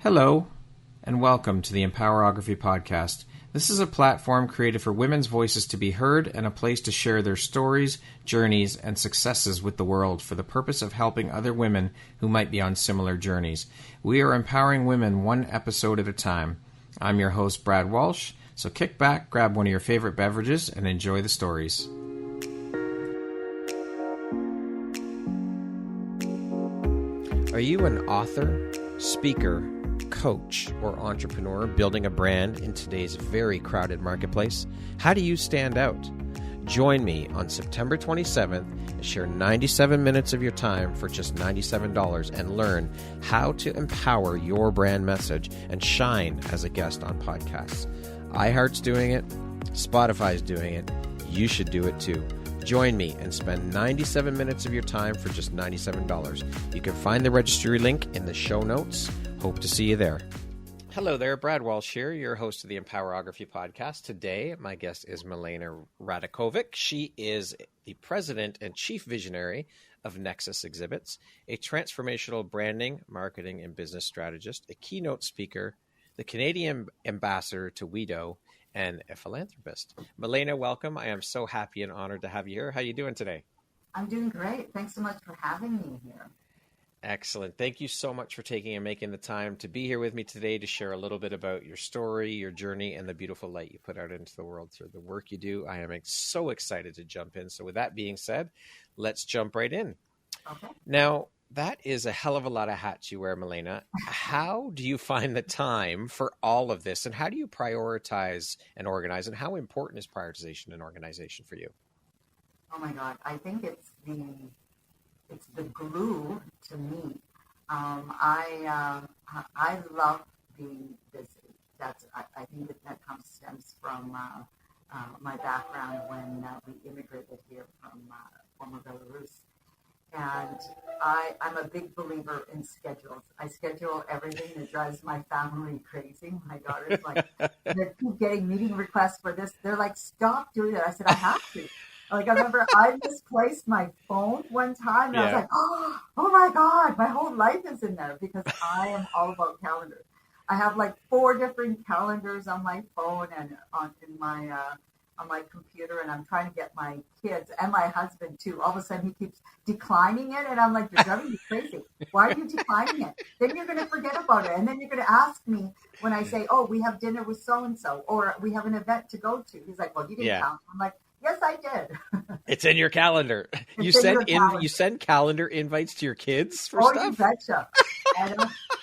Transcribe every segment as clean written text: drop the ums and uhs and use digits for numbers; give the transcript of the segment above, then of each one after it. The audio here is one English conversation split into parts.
Hello, and welcome to the Empowerography Podcast. This is a platform created for women's voices to be heard and a place to share their stories, journeys, and successes with the world for the purpose of helping other women who might be on similar journeys. We are empowering women one episode at a time. I'm your host, Brad Walsh, so kick back, grab one of your favorite beverages, and enjoy the stories. Are you an author, speaker, coach, or entrepreneur building a brand in today's very crowded marketplace? How do you stand out? Join me on September 27th and share 97 minutes of your time for just $97 and learn how to empower your brand message and shine as a guest on podcasts. iHeart's doing it. Spotify's doing it. You should do it too. Join me and spend 97 minutes of your time for just $97. You can find the registry link in the show notes. Hope to see you there. Hello there, Brad Walsh here, your host of the Empowerography Podcast. Today, my guest is Milena Radakovic. She is the president and chief visionary of Nexus Exhibits, a transformational branding, marketing, and business strategist, a keynote speaker, the Canadian ambassador to WEDO, and a philanthropist. Milena, welcome. I am so happy and honored to have you here. How are you doing today? I'm doing great. Thanks so much for having me here. Excellent. Thank you so much for taking and making the time to be here with me today to share a little bit about your story, your journey, and the beautiful light you put out into the world through the work you do. I am so excited to jump in. So with that being said, let's jump right in. Okay. Now, that is a hell of a lot of hats you wear, Milena. How do you find the time for all of this, and how do you prioritize and organize, and how important is prioritization and organization for you? Oh my God, I think it's the glue to me. I love being busy. I think that stems from my background when we immigrated here from former Belarus. And I'm a big believer in schedules. I schedule everything that drives my family crazy. My daughter's like, they keep getting meeting requests for this. They're like, stop doing it. I said, I have to. Like, I remember I misplaced my phone one time. And I was like, oh my God, my whole life is in there because I am all about calendars. I have like 4 different calendars on my phone and on my computer, and I'm trying to get my kids and my husband too. All of a sudden he keeps declining it, and I'm like, you're driving me crazy. Why are you declining it? Then you're going to forget about it, and then you're going to ask me when I say, oh, we have dinner with so-and-so, or we have an event to go to. He's like, well, you didn't count. I'm like, yes, I did. It's in your calendar. You send calendar invites to your kids for stuff? Oh, you betcha.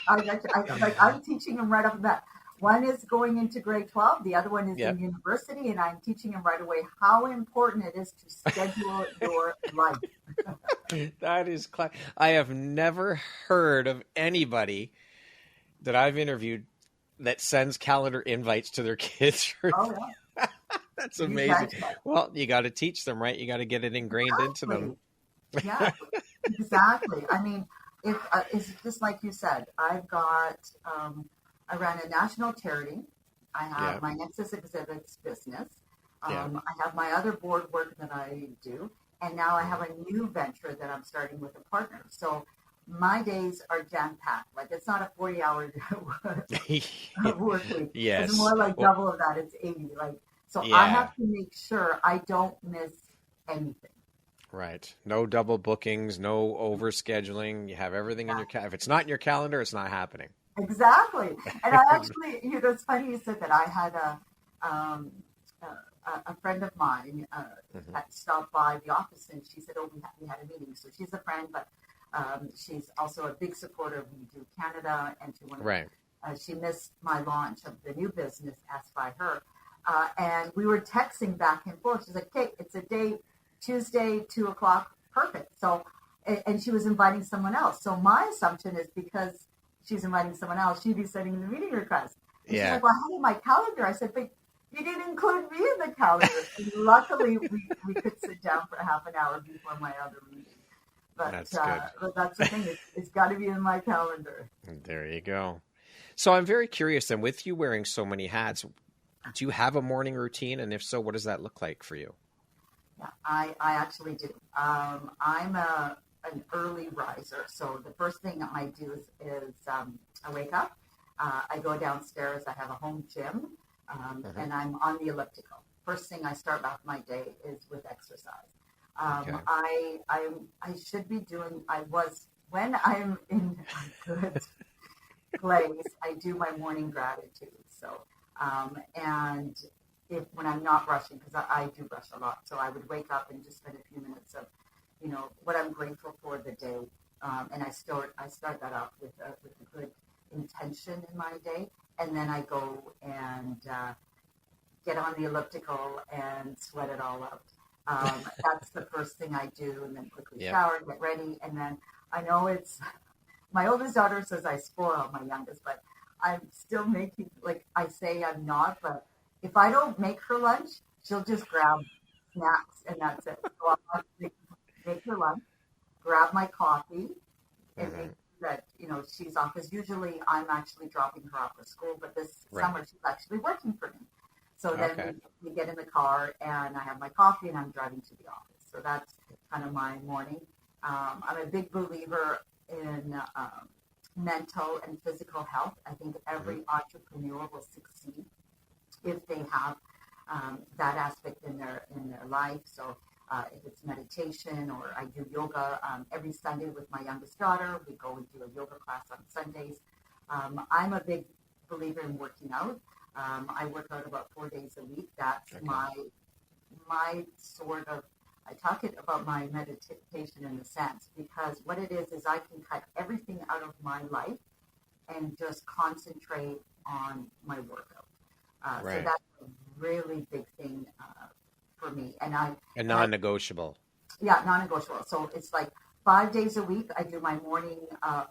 I betcha. I'm teaching them right off the bat. One is going into grade 12. The other one is in university, and I'm teaching them right away how important it is to schedule your life. That is I have never heard of anybody that I've interviewed that sends calendar invites to their kids. That's amazing. Well, you got to teach them, right? You got to get it ingrained into them. Yeah, exactly. I mean, it's just like you said. I've got... I ran a national charity. I have my Nexus Exhibits business. I have my other board work that I do. And now I have a new venture that I'm starting with a partner. So my days are jam-packed. Like, it's not a 40-hour work week. Yes. It's more like double of that. It's 80. I have to make sure I don't miss anything. Right. No double bookings, no overscheduling. You have everything in your calendar. If it's not in your calendar, it's not happening. Exactly. And I actually, it's funny you said that. I had a friend of mine that stopped by the office, and she said, oh, we had a meeting. So she's a friend, but she's also a big supporter of WEDO Canada. And she missed my launch of the new business, asked by her. And we were texting back and forth. She's like, okay, it's a date, Tuesday, 2:00. Perfect. So, and she was inviting someone else. So my assumption is because she's inviting someone else, she'd be sending the meeting request. And she's like, well, I had it in my calendar. I said, but you didn't include me in the calendar. And luckily, we could sit down for half an hour before my other meeting. But that's the thing. It's got to be in my calendar. There you go. So I'm very curious then, with you wearing so many hats, do you have a morning routine? And if so, what does that look like for you? Yeah, I actually do. I'm an early riser. So the first thing I do is I wake up. I go downstairs. I have a home gym, and I'm on the elliptical. First thing I start off my day is with exercise. Okay. I should be doing. When I'm in a good place, I do my morning gratitude. So, and when I'm not rushing, because I do rush a lot, so I would wake up and just spend a few minutes of, what I'm grateful for the day, and I start that off with a good intention in my day, and then I go and get on the elliptical and sweat it all out. That's the first thing I do, and then quickly shower, get ready, and then I know it's my oldest daughter says I spoil my youngest, but I'm still making, like I say I'm not, but if I don't make her lunch, she'll just grab snacks and that's it. So I'll have to make her lunch, grab my coffee, and make sure that, she's off. Because usually I'm actually dropping her off at school, but this summer she's actually working for me. So then we get in the car and I have my coffee and I'm driving to the office. So that's kind of my morning. I'm a big believer in mental and physical health. I think every entrepreneur will succeed if they have that aspect in their life. So if it's meditation, or I do yoga every Sunday with my youngest daughter. We go and do a yoga class on Sundays. I'm a big believer in working out. I work out about 4 days a week. That's my sort of, I talk about my meditation in a sense, because what it is I can cut everything out of my life and just concentrate on my workout. So that's a really big thing for me. And non-negotiable. Non-negotiable. So it's like 5 days a week I do my morning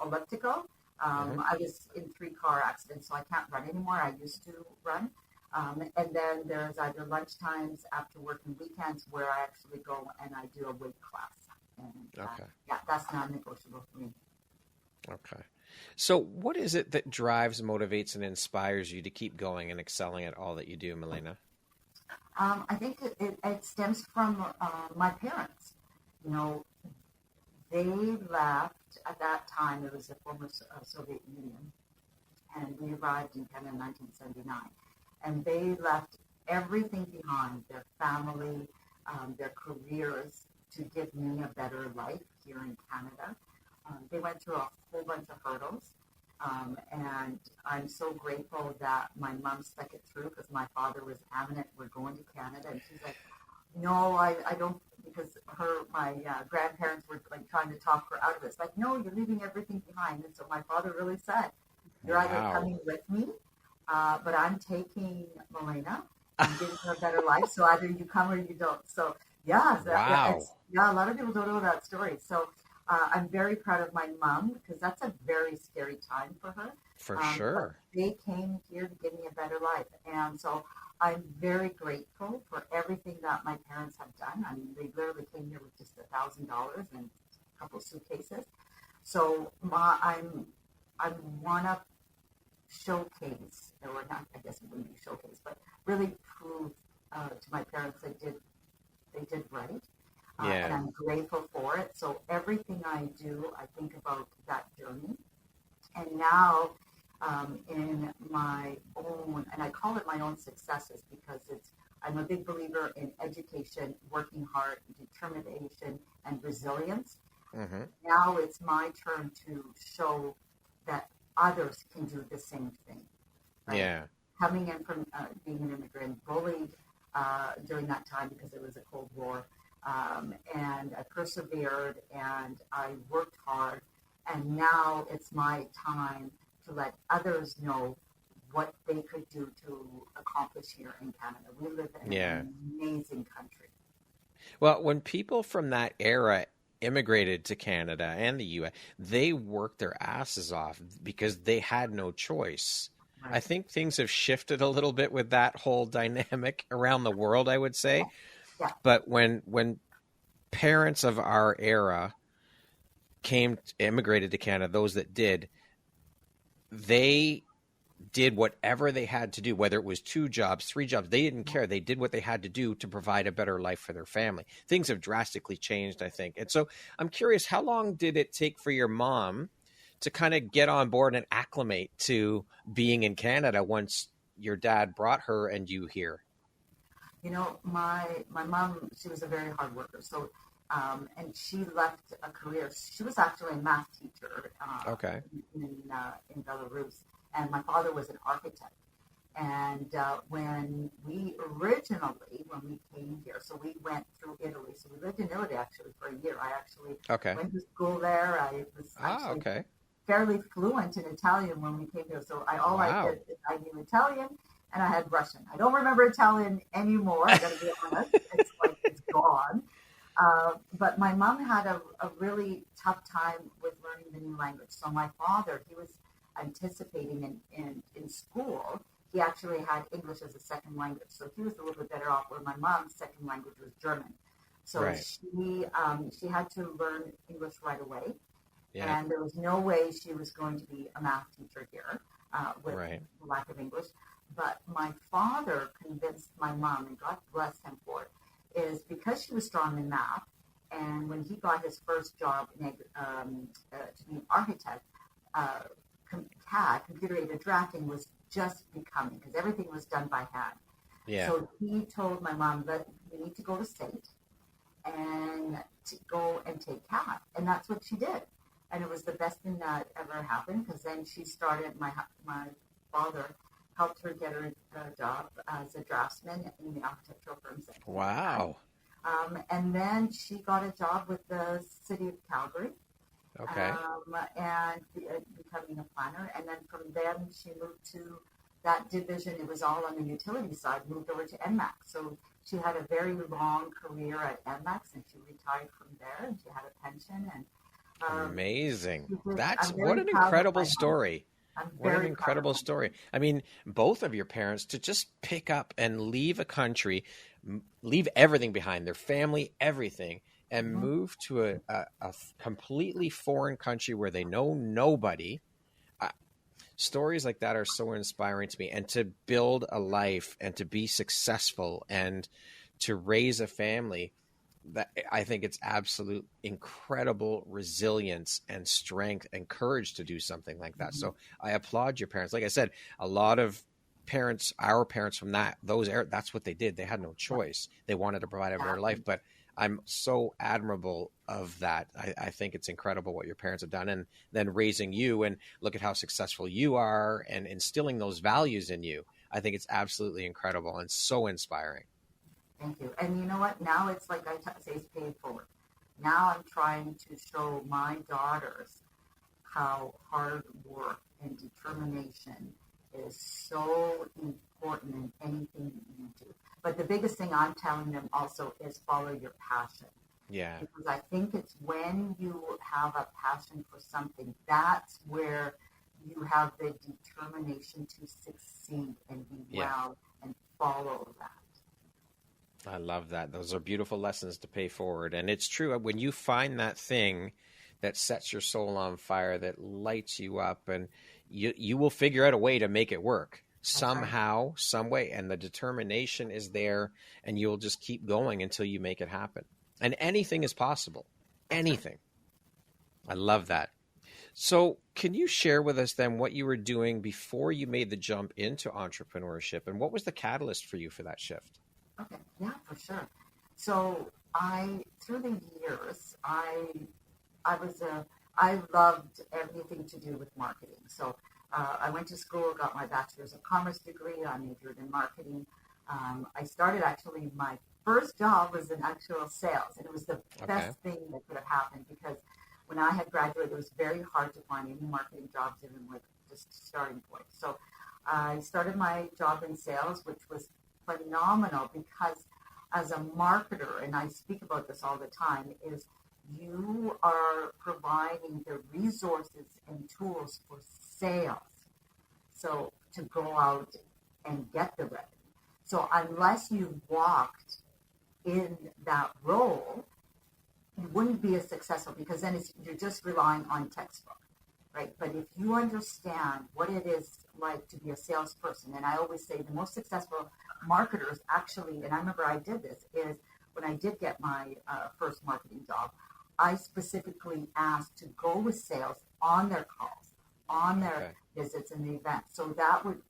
elliptical. I was in 3 car accidents, so I can't run anymore. I used to run. And then there's either lunch times, after work, and weekends where I actually go and I do a weight class. And, that's non-negotiable for me. Okay. So what is it that drives, motivates, and inspires you to keep going and excelling at all that you do, Milena? I think it stems from my parents. They left at that time. It was the former Soviet Union, and we arrived in Canada in 1979. And they left everything behind, their family, their careers, to give me a better life here in Canada. They went through a whole bunch of hurdles, and I'm so grateful that my mom stuck it through, because my father was adamant, we're going to Canada. And she's like, no, I don't, because my grandparents were like trying to talk her out of it. It's like, no, you're leaving everything behind. And so my father really said, you're either coming with me, but I'm taking Milena and giving her a better life. So either you come or you don't. So a lot of people don't know that story. So I'm very proud of my mom, because that's a very scary time for her. For sure. They came here to give me a better life. And so I'm very grateful for everything that my parents have done. I mean, they literally came here with just $1,000 and a couple suitcases. So I want to showcase, or not, I guess it wouldn't be showcase, but really prove to my parents they did right. And I'm grateful for it. So everything I do, I think about that journey. And now in my own, and I call it my own successes, because I'm a big believer in education, working hard, determination, and resilience. Now it's my turn to show that others can do the same thing. Right? Coming in from being an immigrant, bullied during that time because it was a Cold War, and I persevered and I worked hard, and now it's my time to let others know what they could do to accomplish here in Canada. We live in an amazing country. Well, when people from that era immigrated to Canada and the U.S., they worked their asses off because they had no choice. Right. I think things have shifted a little bit with that whole dynamic around the world, I would say. Yeah. But when parents of our era immigrated to Canada, those that did, they did whatever they had to do, whether it was 2 jobs, 3 jobs, they didn't care. They did what they had to do to provide a better life for their family. Things have drastically changed, I think. And so I'm curious, how long did it take for your mom to kind of get on board and acclimate to being in Canada once your dad brought her and you here? You know, my mom, she was a very hard worker. So, and she left a career. She was actually a math teacher Okay. in Belarus, and my father was an architect. And when we came here, so we went through Italy. So we lived in Italy actually for a year. I actually Okay. went to school there. I was actually Okay. fairly fluent in Italian when we came here. So all I Wow. did is I knew Italian and I had Russian. I don't remember Italian anymore. I got to be honest. It's like it's gone. But my mom had a really tough time with learning the new language. So my father, he was anticipating in school. He actually had English as a second language. So he was a little bit better off, where my mom's second language was German. So Right. she had to learn English right away. Yeah. And there was no way she was going to be a math teacher here with Right. lack of English. But my father convinced my mom, and God bless him for it, is because she was strong in math, and when he got his first job to be an architect, CAD, computer-aided drafting, was just becoming, because everything was done by hand. Yeah. So he told my mom that we need to go to state and to go and take CAD, and that's what she did. And it was the best thing that ever happened, because then she started, my father helped her get her a job as a draftsman in the architectural firms. Wow. And then she got a job with the city of Calgary, Okay. and becoming a planner. And then from then she moved to that division. It was all on the utility side, moved over to NMAX. So she had a very long career at NMAX, and she retired from there, and she had a pension. And Amazing. I'm very What an proud of incredible my mom. story. I'm What an very incredible proud of story. I mean, both of your parents to just pick up and leave a country, leave everything behind, their family, everything, and Mhm. move to a completely foreign country where they know nobody. Uh, Stories like that are so inspiring to me. And to build a life and to be successful and to raise a family, that I think it's absolute incredible resilience and strength and courage to do something like that. So I applaud your parents. Like I said, a lot of parents, our parents from those era, that's what they did. They had no choice. They wanted to provide a better life. But I'm so admirable of that. I think it's incredible what your parents have done, and then raising you, and look at how successful you are and instilling those values in you. I think it's absolutely incredible and so inspiring. Thank you. And you know what? Now it's like say, it's paid forward. Now I'm trying to show my daughters how hard work and determination is so important in anything that you do. But the biggest thing I'm telling them also is follow your passion. Yeah. Because I think it's when you have a passion for something, that's where you have the determination to succeed and be well and follow that. I love that. Those are beautiful lessons to pay forward. And it's true. When you find that thing that sets your soul on fire, that lights you up, and you will figure out a way to make it work somehow, some way. And the determination is there, and you'll just keep going until you make it happen. And anything is possible. Anything. I love that. So can you share with us then what you were doing before you made the jump into entrepreneurship, and what was the catalyst for you for that shift? Okay, yeah, for sure. So through the years, I loved everything to do with marketing. So I went to school, got my bachelor's of commerce degree. I majored in marketing. I started actually, my first job was in actual sales, and it was the best thing that could have happened, because when I had graduated, it was very hard to find any marketing jobs, even with just starting point. So I started my job in sales, which was phenomenal, because as a marketer, and I speak about this all the time, is you are providing the resources and tools for sales. So to go out and get the revenue. So unless you walked in that role, you wouldn't be as successful, because then you're just relying on textbook, right? But if you understand what it is like to be a salesperson, and I always say the most successful marketers actually, and I remember I did this, is when I did get my first marketing job, I specifically asked to go with sales on their calls, on their Okay. visits and the events. So that would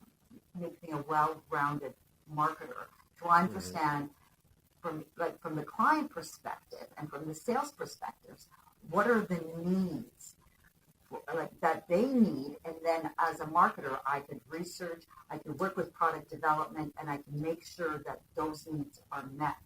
make me a well-rounded marketer to understand from the client perspective and from the sales perspectives, what are the needs that they need, and then as a marketer, I could research, I could work with product development, and I can make sure that those needs are met.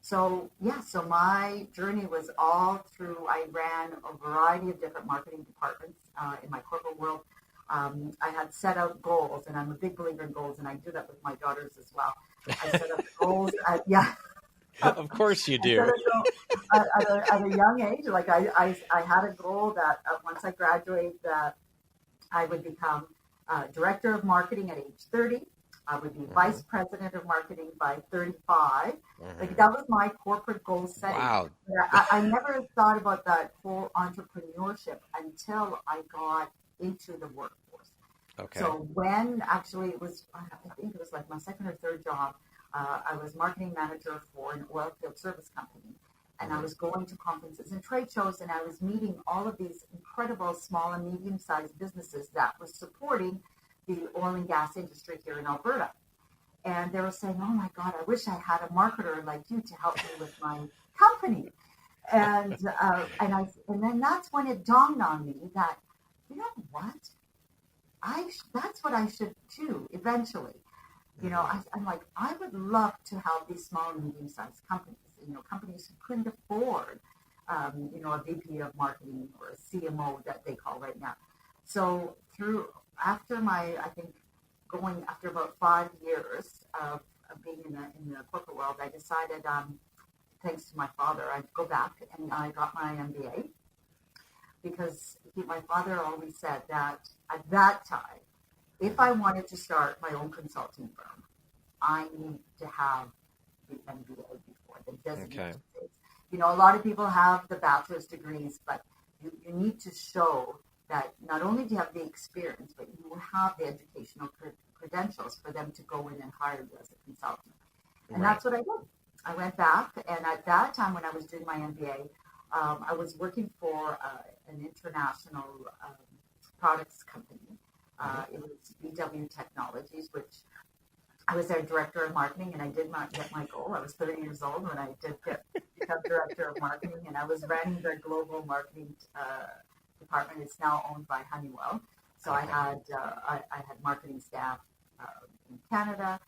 So so my journey was all through, I ran a variety of different marketing departments in my corporate world. I had set out goals, and I'm a big believer in goals, and I do that with my daughters as well. I set up goals, Of course you do. At a young age. Like I had a goal that once I graduate, that I would become director of marketing at age 30. I would be vice president of marketing by 35. Like that was my corporate goal setting. Wow. I never thought about that whole entrepreneurship until I got into the workforce. Okay. So when actually it was, I think it was like my second or third job, I was marketing manager for an oil field service company. And I was going to conferences and trade shows, and I was meeting all of these incredible small and medium-sized businesses that was supporting the oil and gas industry here in Alberta. And they were saying, oh my God, I wish I had a marketer like you to help me with my company. And then that's when it dawned on me that, you know what? That's what I should do eventually. You know, I'm like, I would love to help these small and medium-sized companies, companies who couldn't afford, a VP of marketing or a CMO that they call right now. So after about 5 years of being in the corporate world, I decided, thanks to my father, I'd go back, and I got my MBA because my father always said that at that time, if I wanted to start my own consulting firm, I need to have the MBA before the designation. Okay. A lot of people have the bachelor's degrees, but you need to show that not only do you have the experience, but you have the educational credentials for them to go in and hire you as a consultant. And that's what I did. I went back, and at that time when I was doing my MBA, I was working for an international products company. It was WEDO Technologies, which I was their director of marketing, and I did not get my goal. I was 30 years old when I did become director of marketing, and I was running their global marketing department. It's now owned by Honeywell. So I had marketing staff in Canada,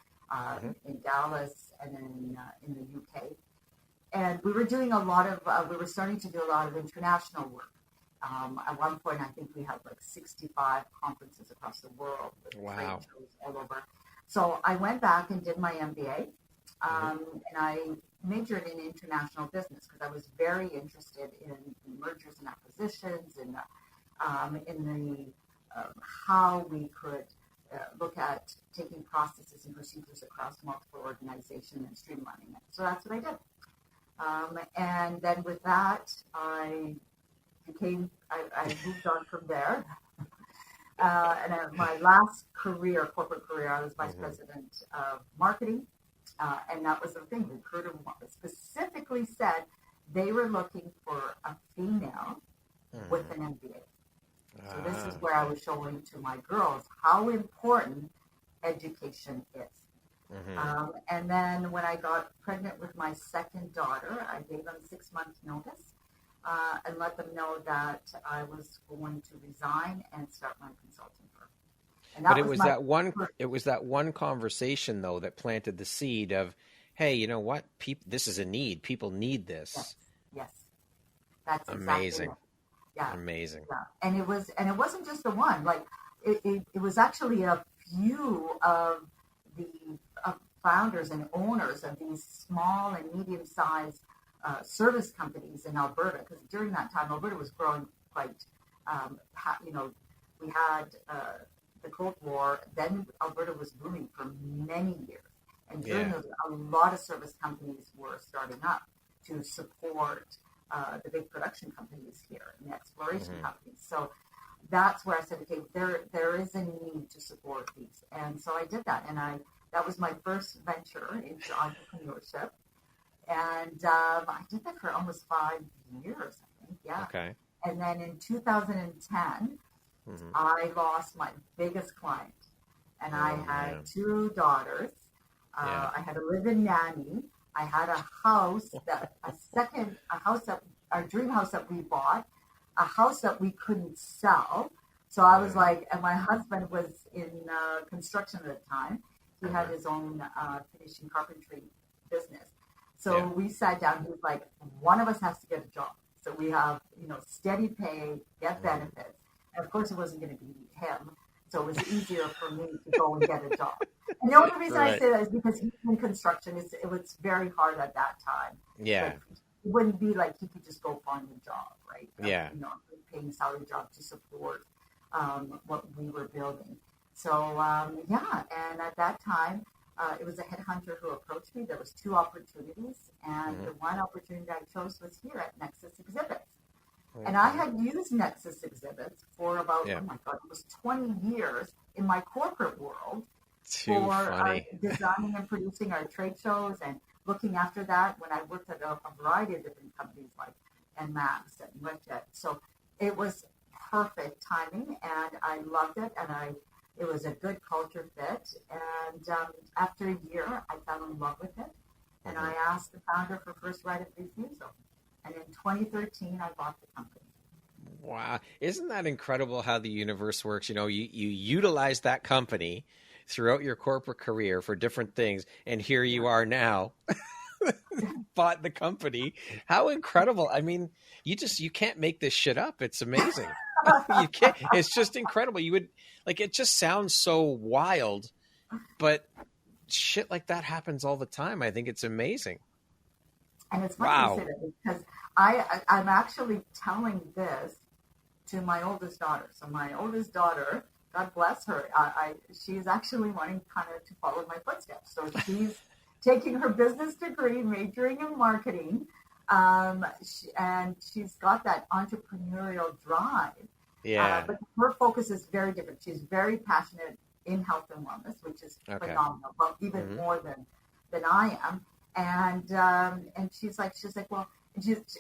in Dallas, and then in the UK. And we were doing we were starting to do a lot of international work. At one point, I think we had like 65 conferences across the world with trade shows all over. So I went back and did my MBA, and I majored in international business because I was very interested in mergers and acquisitions and in how we could look at taking processes and procedures across multiple organizations and streamlining it. So that's what I did. And then with that, I moved on from there. My last corporate career, I was vice president of marketing. And that was the thing. The recruiter specifically said they were looking for a female with an MBA. So this is where I was showing to my girls how important education is. And then when I got pregnant with my second daughter, I gave them 6 months notice and let them know that I was going to resign and start my consulting firm. And but it was that one conversation though that planted the seed of, hey, you know what? This is a need. People need this. Yes. That's amazing. Exactly Yeah. Amazing. Yeah. And it wasn't just the one. Like it was actually a few of the founders and owners of these small and medium-sized service companies in Alberta, because during that time Alberta was growing quite. We had the Cold War. Then Alberta was booming for many years, and during those, a lot of service companies were starting up to support the big production companies here and the exploration companies. So that's where I said, okay, there is a need to support these. And so I did that. And that was my first venture into entrepreneurship. And I did that for almost 5 years, I think. Yeah. Okay. And then in 2010, Mm-hmm. I lost my biggest client. And I had two daughters. I had a live-in nanny. I had a house our dream house that we bought, a house that we couldn't sell. So I was like, and my husband was in construction at the time. He had his own finishing carpentry business. So we sat down. He was like, one of us has to get a job. So we have, steady pay, get benefits. And of course, it wasn't going to be him. So it was easier for me to go and get a job. And the only reason I say that is because he's in construction. It was very hard at that time. Yeah. Like, it wouldn't be like he could just go find a job, right? Yeah. Paying salary job to support what we were building. So, and at that time, it was a headhunter who approached me. There was two opportunities, and the one opportunity I chose was here at Nexus Exhibits. And I had used Nexus Exhibits for about, it was 20 years in my corporate world for designing and producing our trade shows and looking after that when I worked at a variety of different companies like NMAX and WEDO. So it was perfect timing, and I loved it, and it was a good culture fit. And after a year, I fell in love with it, and I asked the founder for first right of refusal. And in 2013, I bought the company. Wow. Isn't that incredible how the universe works? You utilize that company throughout your corporate career for different things. And here you are now, bought the company. How incredible. I mean, you can't make this shit up. It's amazing. You can't. It's just incredible. It just sounds so wild, but shit like that happens all the time. I think it's amazing. And it's funny you say that because I'm actually telling this to my oldest daughter. So my oldest daughter, God bless her, she's actually wanting kind of to follow my footsteps. So she's taking her business degree, majoring in marketing, and she's got that entrepreneurial drive. Yeah. But her focus is very different. She's very passionate in health and wellness, which is phenomenal, well, even more than I am. And she's like, well,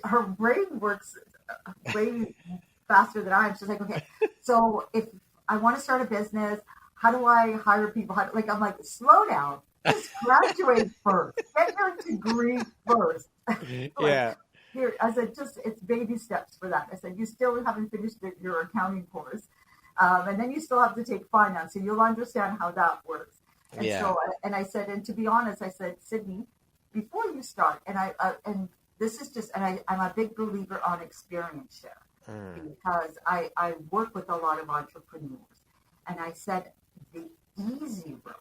her brain works way faster than I am. She's like, okay, so if I want to start a business, how do I hire people? I'm like, slow down, just graduate first, get your degree first. Here, I said, it's baby steps for that. I said, you still haven't finished your accounting course, and then you still have to take finance, so you'll understand how that works. And so, and I said, and to be honest, I said, Sydney, before you start, and this is just, and I'm a big believer on experiential because I work with a lot of entrepreneurs, and I said the easy road,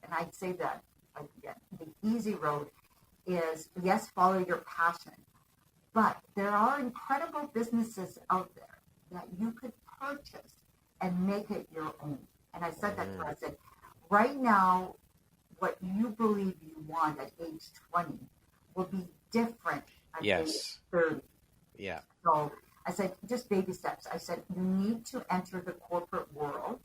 and I'd say that again, the easy road is yes, follow your passion, but there are incredible businesses out there that you could purchase and make it your own. And I said that to her. I said, right now, what you believe you want at age 20 will be different at age 30. Yeah. So I said, just baby steps. I said, you need to enter the corporate world.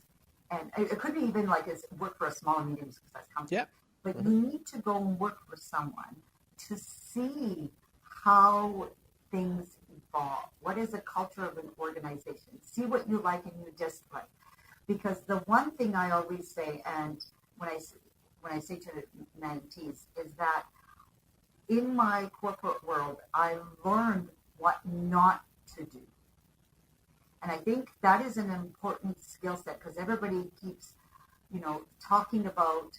And it could be even like work for a small and medium-sized company. Yeah. But you need to go and work for someone to see how things evolve. What is the culture of an organization? See what you like and you dislike. Because the one thing I always say, and when I say to mentees, is that in my corporate world, I learned what not to do. And I think that is an important skill set because everybody keeps, talking about,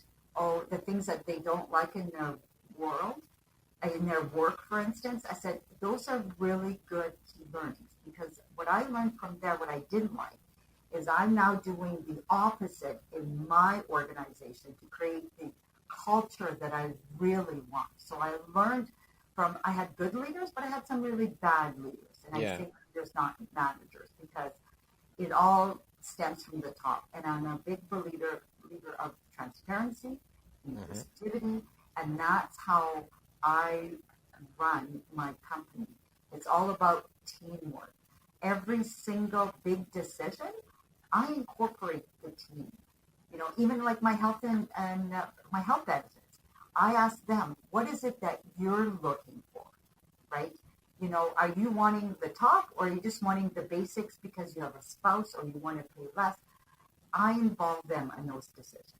the things that they don't like in their world, in their work, for instance. I said, those are really good key learnings because what I learned from there, what I didn't like, is I'm now doing the opposite in my organization to create the culture that I really want. So I learned I had good leaders, but I had some really bad leaders. And I think leaders, not managers, because it all stems from the top. And I'm a big believer of transparency, inclusivity, and that's how I run my company. It's all about teamwork. Every single big decision, I incorporate the team. Even like my health and my health benefits, I ask them, what is it that you're looking for, right? Are you wanting the top, or are you just wanting the basics because you have a spouse, or you want to pay less? I involve them in those decisions.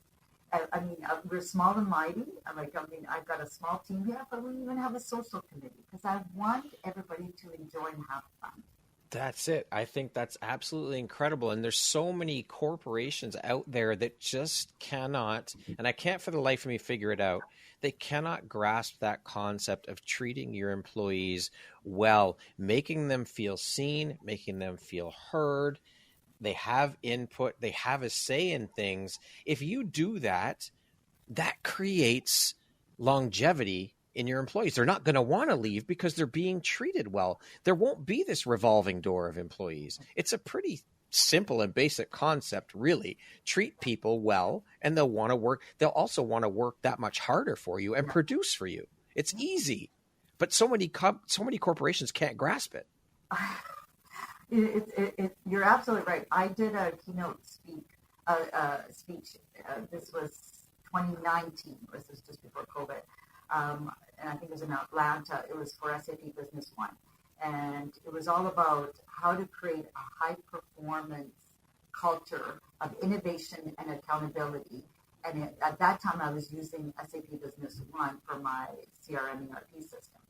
We're small and mighty. I've got a small team here, but we even have a social committee because I want everybody to enjoy and have fun. That's it. I think that's absolutely incredible. And there's so many corporations out there that just cannot, and I can't for the life of me figure it out. They cannot grasp that concept of treating your employees well, making them feel seen, making them feel heard. They have input. They have a say in things. If you do that, that creates longevity in your employees. They're not going to want to leave because they're being treated well. There won't be this revolving door of employees. It's a pretty simple and basic concept, really. Treat people well, and they'll want to work. They'll also want to work that much harder for you and produce for you. It's easy, but so many corporations can't grasp it. You're absolutely right. I did a keynote speech. This was 2019. This was just before COVID. And I think it was in Atlanta. It was for SAP Business One. And it was all about how to create a high-performance culture of innovation and accountability. And at that time, I was using SAP Business One for my CRM ERP system.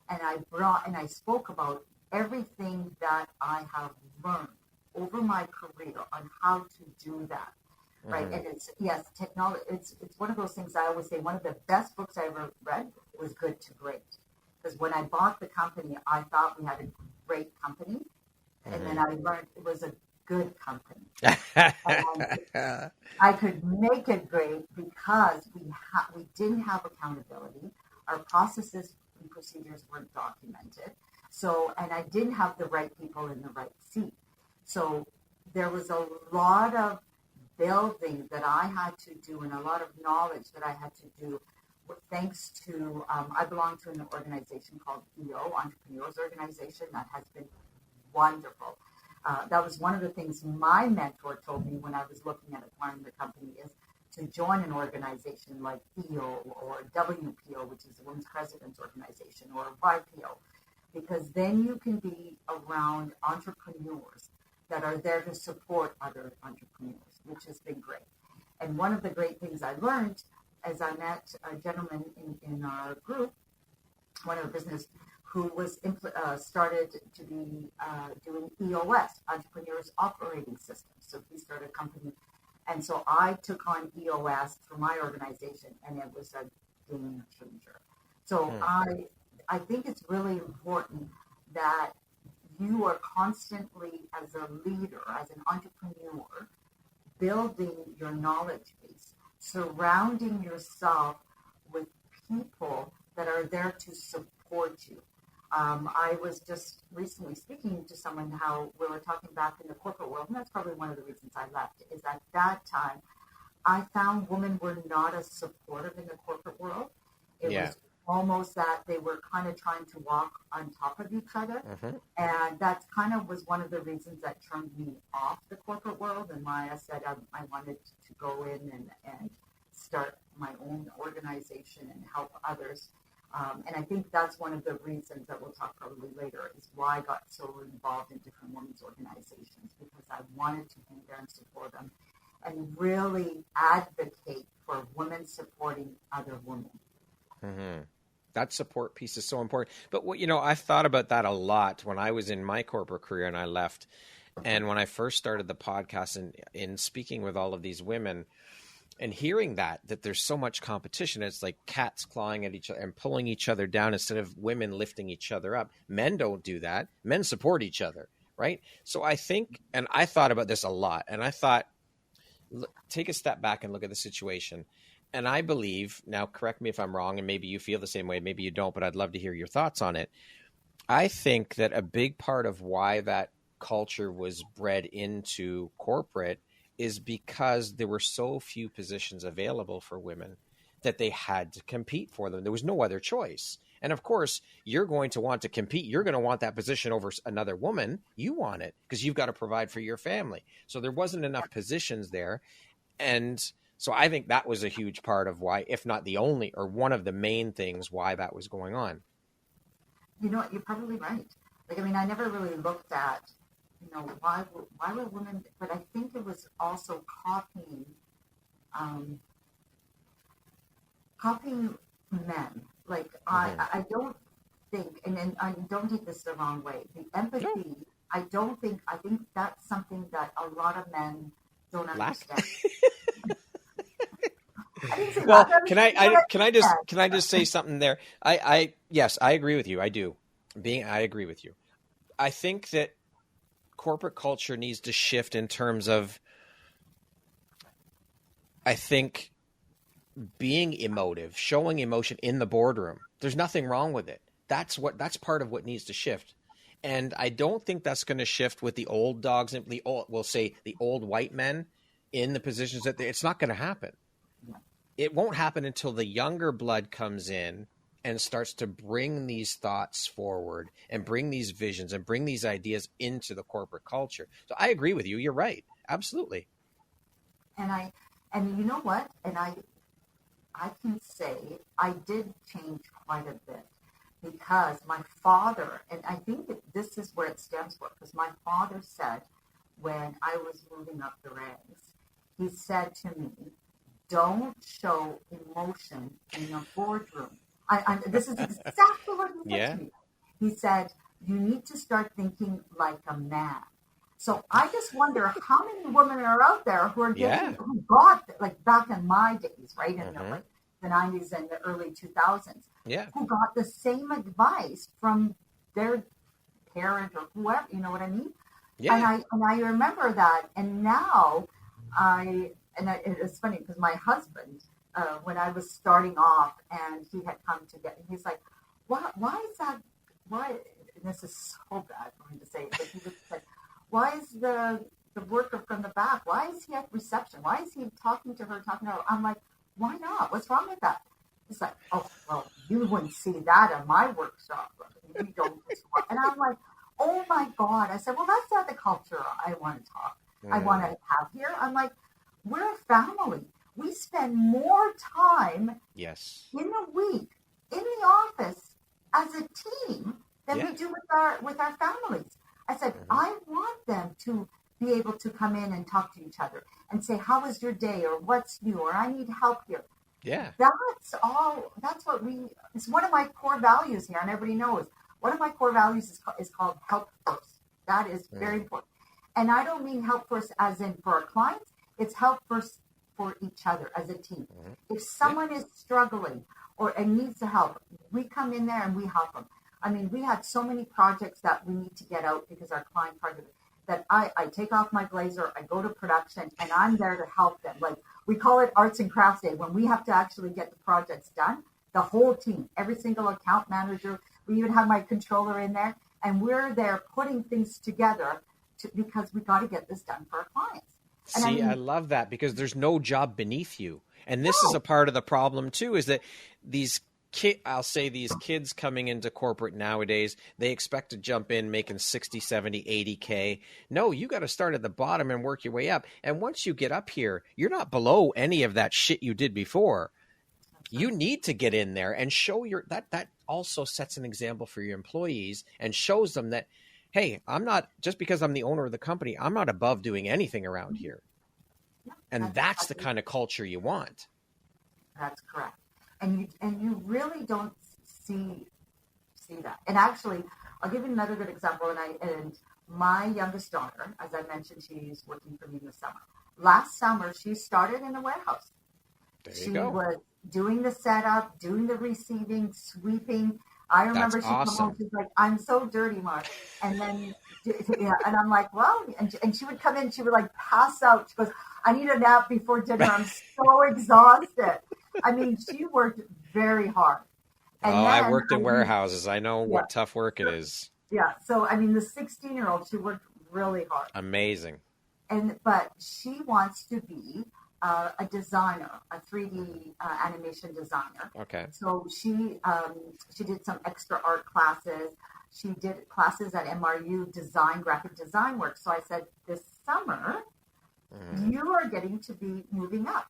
And I spoke about everything that I have learned over my career on how to do that. Right. And technology. It's one of those things I always say, one of the best books I ever read was Good to Great. Because when I bought the company, I thought we had a great company. And then I learned it was a good company. And I could make it great because we didn't have accountability. Our processes and procedures weren't documented. And I didn't have the right people in the right seat. So there was a lot of building that I had to do and a lot of knowledge that I had to do thanks to, I belong to an organization called EO, Entrepreneurs Organization, that has been wonderful. That was one of the things my mentor told me when I was looking at acquiring the company is to join an organization like EO or WPO, which is the Women's President's Organization, or YPO, because then you can be around entrepreneurs that are there to support other entrepreneurs, which has been great. And one of the great things I learned as I met a gentleman in our group, one of the business, who was started to be doing EOS, Entrepreneurs Operating System. So he started a company. And so I took on EOS for my organization, and it was a game changer. So I think it's really important that you are constantly, as a leader, as an entrepreneur, building your knowledge base, surrounding yourself with people that are there to support you. I was just recently speaking to someone how we were talking back in the corporate world, and that's probably one of the reasons I left, is at that time, I found women were not as supportive in the corporate world. It was almost that they were kind of trying to walk on top of each other. And that kind of was one of the reasons that turned me off the corporate world. And why I said I wanted to go in and start my own organization and help others. And I think that's one of the reasons that we'll talk probably later is why I got so involved in different women's organizations, because I wanted to be there and support them and really advocate for women supporting other women. That support piece is so important. But I've thought about that a lot when I was in my corporate career and I left. And when I first started the podcast and in speaking with all of these women and hearing that there's so much competition, it's like cats clawing at each other and pulling each other down instead of women lifting each other up. Men don't do that. Men support each other, right? So I think, and I thought about this a lot, and I thought, take a step back and look at the situation. And I believe, now correct me if I'm wrong, and maybe you feel the same way, maybe you don't, but I'd love to hear your thoughts on it. I think that a big part of why that culture was bred into corporate is because there were so few positions available for women that they had to compete for them. There was no other choice. And of course, you're going to want to compete. You're going to want that position over another woman. You want it because you've got to provide for your family. So there wasn't enough positions there. And so I think that was a huge part of why, if not the only or one of the main things why that was going on. you know what, you're probably right. Like, I mean, I never really looked at, you know, why were women, but I think it was also um, copying men. Like, I don't think, and I don't take this the wrong way. The No, empathy, I think that's something that a lot of men don't lack. understand. I didn't say Well, lack, I mean, they don't understand. can I just say something there? Yes, I agree with you. I do. I agree with you. I think that corporate culture needs to shift in terms of, I think, being emotive, showing emotion in the boardroom. There's nothing wrong with it. That's part of what needs to shift. And I don't think that's going to shift with the old dogs and we'll say the old white men in the positions that it's not going to happen. It won't happen until the younger blood comes in and starts to bring these thoughts forward and bring these visions and bring these ideas into the corporate culture. So I agree with you. You're right. Absolutely. And you know what? And I can say I did change quite a bit because my father, and I think that this is where it stems from, because my father said when I was moving up the ranks, he said to me, don't show emotion in a boardroom. This is exactly what he said to me. He said, you need to start thinking like a man. So I just wonder how many women are out there who are who got, like back in my days, right, in the 90s and the early 2000s, who got the same advice from their parent or whoever, you know what I mean? Yeah. And I remember that, and now it's funny because my husband, when I was starting off, and he had come to get, he's like, why is that? Why? And this is so bad for me to say, but he was like, why is the worker from the back? Why is he at reception? Why is he talking to her? I'm like, why not? What's wrong with that? He's like, oh, well, you wouldn't see that at my workshop. You don't. And I'm like, oh my God. I said, well, that's not the culture I want to talk. I want to have here. I'm like, we're a family. We spend more time in a week in the office as a team than we do with our families. I said, I want them to be able to come in and talk to each other and say, how was your day, or what's new, or I need help here. Yeah. That's what it's one of my core values here, and everybody knows. One of my core values is called help first. That is very important. And I don't mean help first as in for our clients. It's help first for each other as a team. If someone is struggling and needs the help, we come in there and we help them. I mean, we had so many projects that we need to get out because our client project that I take off my blazer, I go to production, and I'm there to help them. Like, we call it Arts and Crafts Day. When we have to actually get the projects done, the whole team, every single account manager, we even have my controller in there, and we're there putting things together because we got to get this done for our clients. And I love that, because there's no job beneath you. And this is a part of the problem too, is that these kids coming into corporate nowadays, they expect to jump in making 60, 70, 80K. No, you got to start at the bottom and work your way up. And once you get up here, you're not below any of that shit you did before. You need to get in there and show that also sets an example for your employees and shows them that, hey, I'm not, just because I'm the owner of the company, I'm not above doing anything around here. And that's the kind of culture you want. That's correct. And you really don't see that. And actually, I'll give you another good example. And my youngest daughter, as I mentioned, she's working for me in the summer. Last summer, she started in a warehouse. She was doing the setup, doing the receiving, sweeping. I remember she came home, she's like, I'm so dirty, Mark. And then, and I'm like, well, and she would come in, she would like pass out. She goes, I need a nap before dinner. I'm so exhausted. I mean, she worked very hard. And I worked in warehouses. I know what tough work it is. Yeah. So, I mean, the 16-year-old, she worked really hard. Amazing. But she wants to be a designer, a 3D animation designer. Okay. So she did some extra art classes. She did classes at MRU, graphic design work. So I said, this summer, you are getting to be moving up.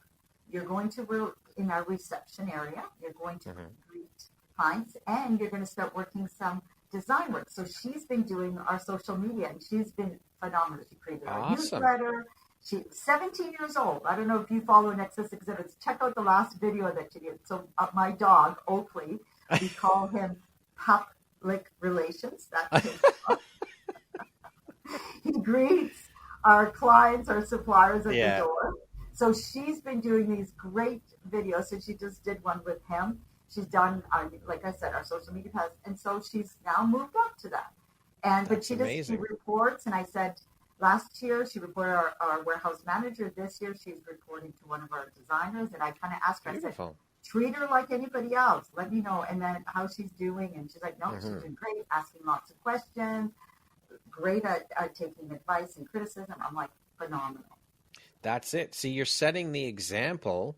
You're going to work in our reception area. You're going to greet clients, and you're going to start working some design work. So she's been doing our social media, and she's been phenomenal. She created our Awesome. newsletter. She's 17 years old. I don't know if you follow Nexus Exhibits. Check out the last video that she did. So my dog, Oakley, we call him Pup Lick Relations. That's his dog. He greets our clients, our suppliers at the door. So she's been doing these great videos. So she just did one with him. She's done, like I said, our social media pass. And so she's now moved up to that. But she reports. And I said, last year she reported our warehouse manager. This year she's reporting to one of our designers. And I kind of asked her, I said, treat her like anybody else. Let me know. And then how she's doing. And she's like, no, she's doing great, asking lots of questions, great at taking advice and criticism. I'm like, phenomenal. That's it. See, you're setting the example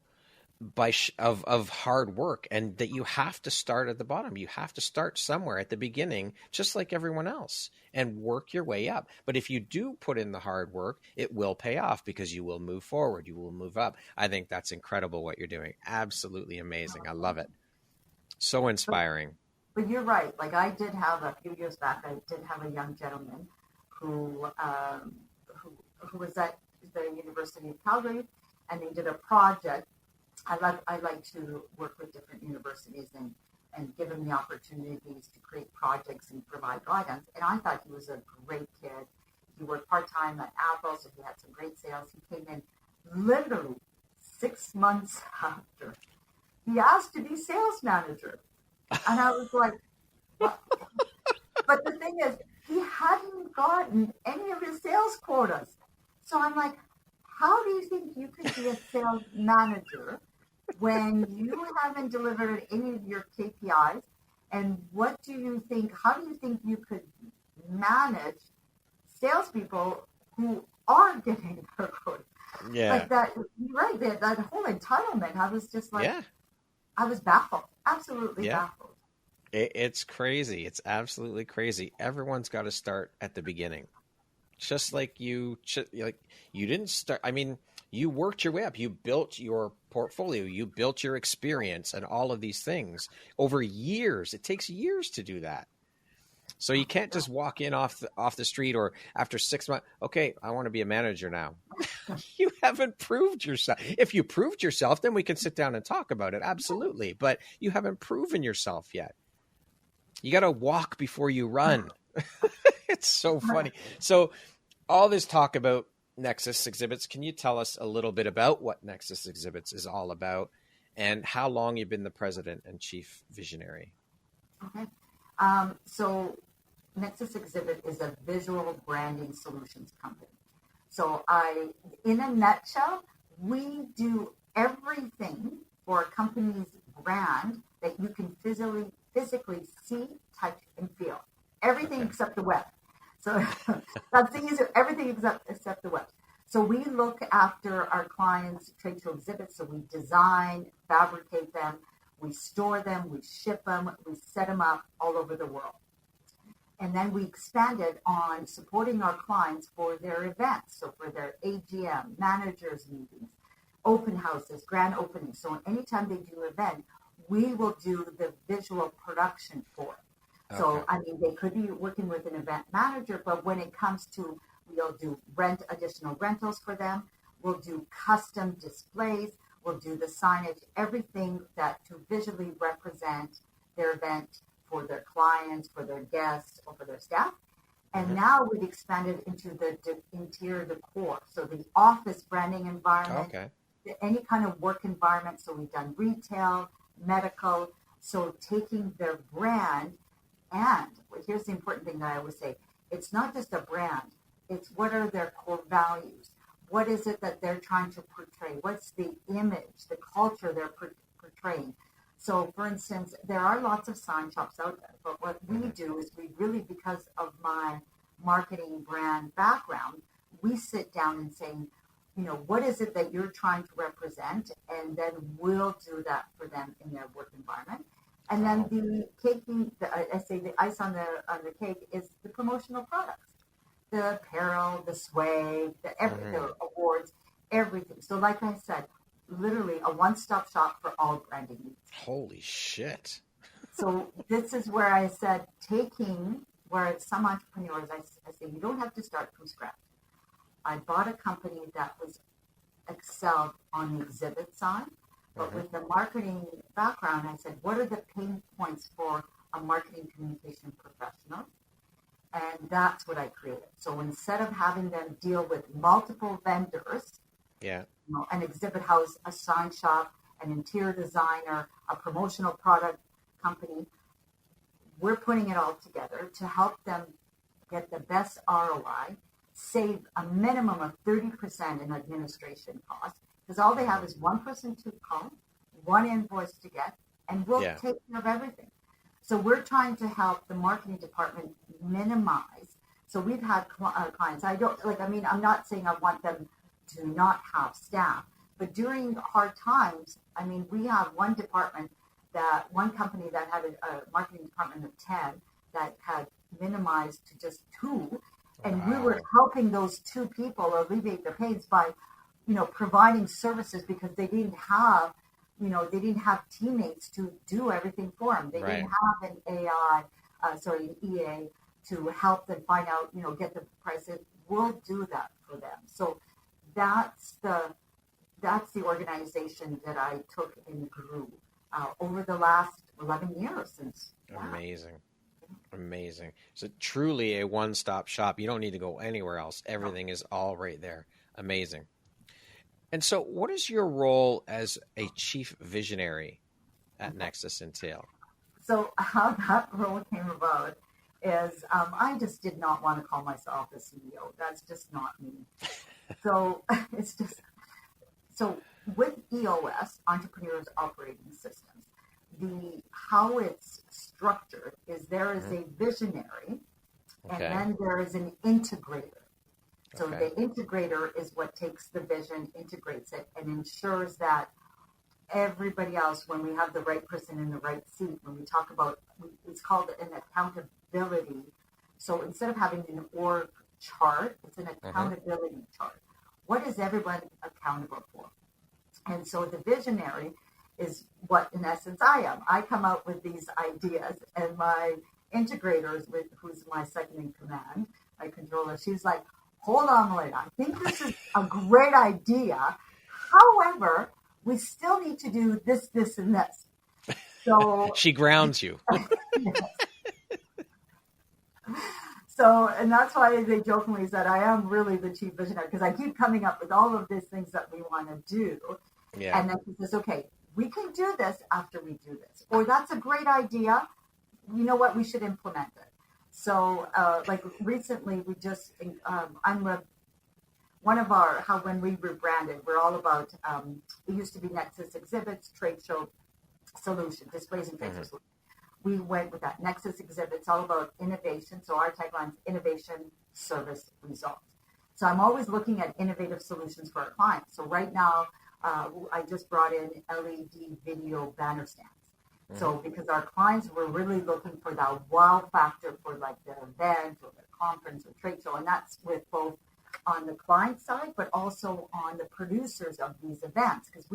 of hard work, and that you have to start at the bottom. You have to start somewhere at the beginning, just like everyone else, and work your way up. But if you do put in the hard work, it will pay off, because you will move forward. You will move up. I think that's incredible what you're doing. Absolutely amazing. I love it. So inspiring. But you're right. Like, I did have a few years back, I did have a young gentleman who was at the University of Calgary, and they did a project. I like to work with different universities and give them the opportunities to create projects and provide guidance. And I thought he was a great kid. He worked part-time at Apple, so he had some great sales. He came in literally 6 months after. He asked to be sales manager. And I was like, what? But the thing is, he hadn't gotten any of his sales quotas. So I'm like, how do you think you could be a sales manager when you haven't delivered any of your KPIs? And how do you think you could manage salespeople who are getting their quotas? Yeah. Like that, right? That whole entitlement. I was just like, I was baffled, absolutely baffled. It's crazy. It's absolutely crazy. Everyone's got to start at the beginning. Just like you didn't start. I mean, you worked your way up. You built your portfolio. You built your experience and all of these things over years. It takes years to do that. So you can't just walk in off the street, or after 6 months, okay, I want to be a manager now. You haven't proved yourself. If you proved yourself, then we can sit down and talk about it. Absolutely. But you haven't proven yourself yet. You got to walk before you run. It's so funny. So all this talk about Nexus Exhibits, can you tell us a little bit about what Nexus Exhibits is all about, and how long you've been the president and chief visionary? Okay. So Nexus Exhibit is a visual branding solutions company. So in a nutshell, we do everything for a company's brand that you can physically see, touch, and feel. Everything except the web. So that's the easier, everything except the web. So we look after our clients' trade show exhibits. So we design, fabricate them, we store them, we ship them, we set them up all over the world. And then we expanded on supporting our clients for their events. So for their AGM, managers meetings, open houses, grand openings. So anytime they do an event, we will do the visual production for it. Okay. So, I mean, they could be working with an event manager, but when it comes to, we'll do additional rentals for them. We'll do custom displays. We'll do the signage, everything that to visually represent their event for their clients, for their guests, or for their staff. And now we've expanded into the interior decor. So the office branding environment, any kind of work environment. So we've done retail, medical. So taking their brand, and here's the important thing that I always say, it's not just a brand, it's what are their core values? What is it that they're trying to portray? What's the image, the culture they're portraying? So, for instance, there are lots of sign shops out there, but what we do is we really, because of my marketing brand background, we sit down and say, you know, what is it that you're trying to represent? And then we'll do that for them in their work environment. And then the ice on the cake is the promotional products, the apparel, the swag, the awards, everything. So like I said, literally a one-stop shop for all branding needs. Holy shit. So this is where I said, where some entrepreneurs, I say, you don't have to start from scratch. I bought a company that was excelled on the exhibit side, but with the marketing background, I said, what are the pain points for a marketing communication professional? And that's what I created. So instead of having them deal with multiple vendors, an exhibit house, a sign shop, an interior designer, a promotional product company, we're putting it all together to help them get the best ROI, save a minimum of 30% in administration costs, because all they have is one person to call, one invoice to get, and we'll take care of everything. So we're trying to help the marketing department minimize. So we've had clients. I'm not saying I want them to not have staff, but during hard times, we have one company that had a marketing department of 10 that had minimized to just 2. And we were helping those 2 people alleviate their pains by, providing services because they didn't have teammates to do everything for them. They didn't have an EA to help them find out, get the prices. We'll do that for them. So that's the organization that I took and grew over the last 11 years since. Amazing. So truly a one-stop shop. You don't need to go anywhere else. Everything is all right there. Amazing. And so what is your role as a chief visionary at Nexus entail? So how that role came about is I just did not want to call myself a CEO. That's just not me. So with EOS, Entrepreneurs Operating Systems, how it's structured is there is a visionary and then there is an integrator. So the integrator is what takes the vision, integrates it, and ensures that everybody else, when we have the right person in the right seat, when we talk about, it's called an accountability. So instead of having an org chart, it's an accountability chart. What is everyone accountable for? And so the visionary is what, in essence, I am. I come out with these ideas, and my integrators, who's my second in command, my controller, she's like, hold on, Milena, I think this is a great idea. However, we still need to do this, this, and this. So she grounds you. So, and that's why they jokingly said I am really the chief visionary, because I keep coming up with all of these things that we want to do. Yeah. And then he says, okay, we can do this after we do this. Or that's a great idea. You know what? We should implement it. So, like recently, we just, when we rebranded, we're all about, it used to be Nexus Exhibits, trade show solution, displays and trade show solution. We went with that. Nexus Exhibits, all about innovation. So our tagline is innovation, service, results. So I'm always looking at innovative solutions for our clients. So right now, I just brought in LED video banner stands. So because our clients were really looking for that wow factor for like their event or their conference or trade show. And that's with both on the client side, but also on the producers of these events. Because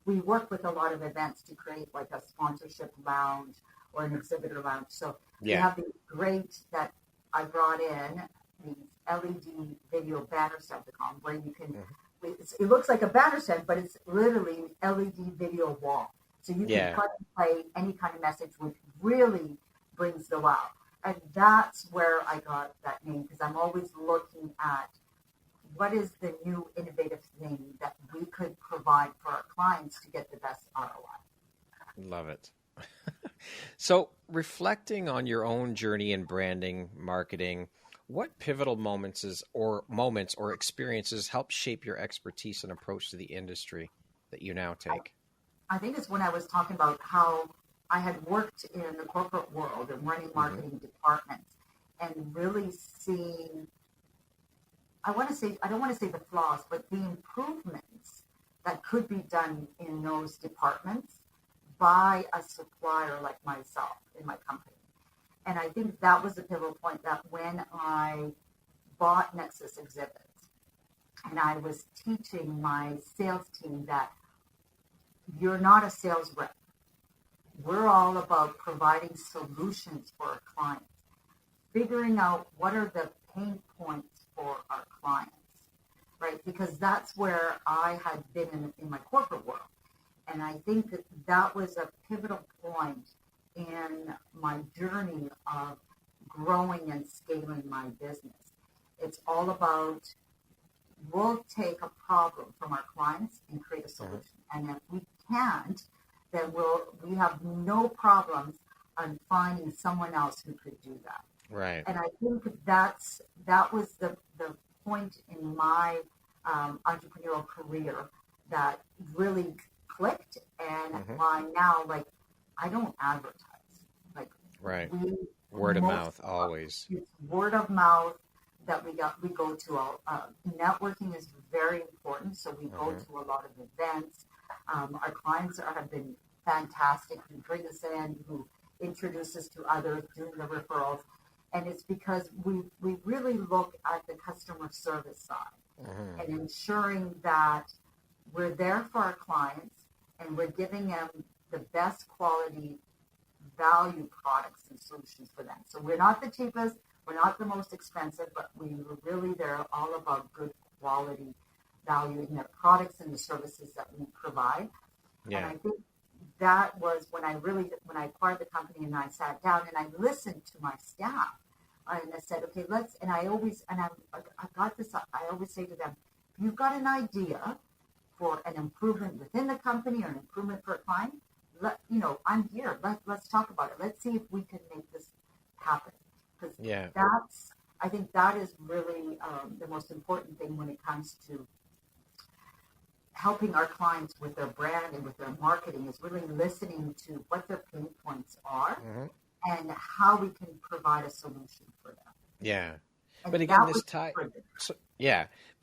we work with a lot of events to create like a sponsorship lounge or an exhibitor lounge. So we have these great that I brought in, these LED video banner stands where you can, it looks like a banner stand, but it's literally an LED video wall. So you can plug and play any kind of message, which really brings the wow. And that's where I got that name, because I'm always looking at what is the new innovative thing that we could provide for our clients to get the best ROI. Love it. So reflecting on your own journey in branding, marketing, what pivotal moments or experiences help shape your expertise and approach to the industry that you now take? I think it's when I was talking about how I had worked in the corporate world and running marketing departments and really seeing, I don't want to say the flaws, but the improvements that could be done in those departments by a supplier like myself in my company. And I think that was the pivotal point, that when I bought Nexus Exhibits and I was teaching my sales team that you're not a sales rep. we're all about providing solutions for our clients, figuring out what are the pain points for our clients, right? Because that's where I had been in my corporate world. And I think that was a pivotal point in my journey of growing and scaling my business. It's all about, we'll take a problem from our clients and create a solution. And if we can't, then we have no problems on finding someone else who could do that. Right. And I think that was the point in my entrepreneurial career that really clicked. And why now, like, I don't advertise. Like, right. Word of mouth, always. It's word of mouth that we go to. Networking is very important. So we go to a lot of events. Our clients have been fantastic who bring us in, who introduce us to others, doing the referrals. And it's because we really look at the customer service side and ensuring that we're there for our clients and we're giving them the best quality value products and solutions for them. So we're not the cheapest, we're not the most expensive, but they're all about good quality value in the products and the services that we provide. Yeah. And I think that was when I acquired the company and I sat down and I listened to my staff and I said, okay, I always say to them, if you've got an idea for an improvement within the company or an improvement for a client, I'm here. Let's talk about it. Let's see if we can make this happen. Because I think that is really the most important thing when it comes to helping our clients with their brand and with their marketing, is really listening to what their pain points are and how we can provide a solution for them. Yeah. And but again,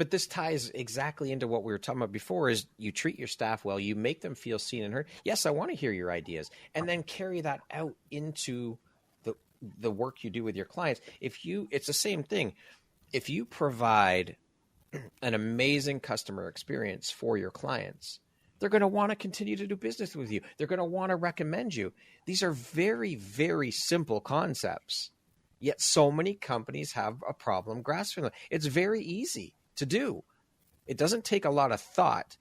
this ties exactly into what we were talking about before, is you treat your staff well, you make them feel seen and heard. Yes, I want to hear your ideas, and then carry that out into the work you do with your clients. It's the same thing. If you provide an amazing customer experience for your clients, they're going to want to continue to do business with you. They're going to want to recommend you. These are very, very simple concepts. Yet so many companies have a problem grasping them. It's very easy to do. It doesn't take a lot of thought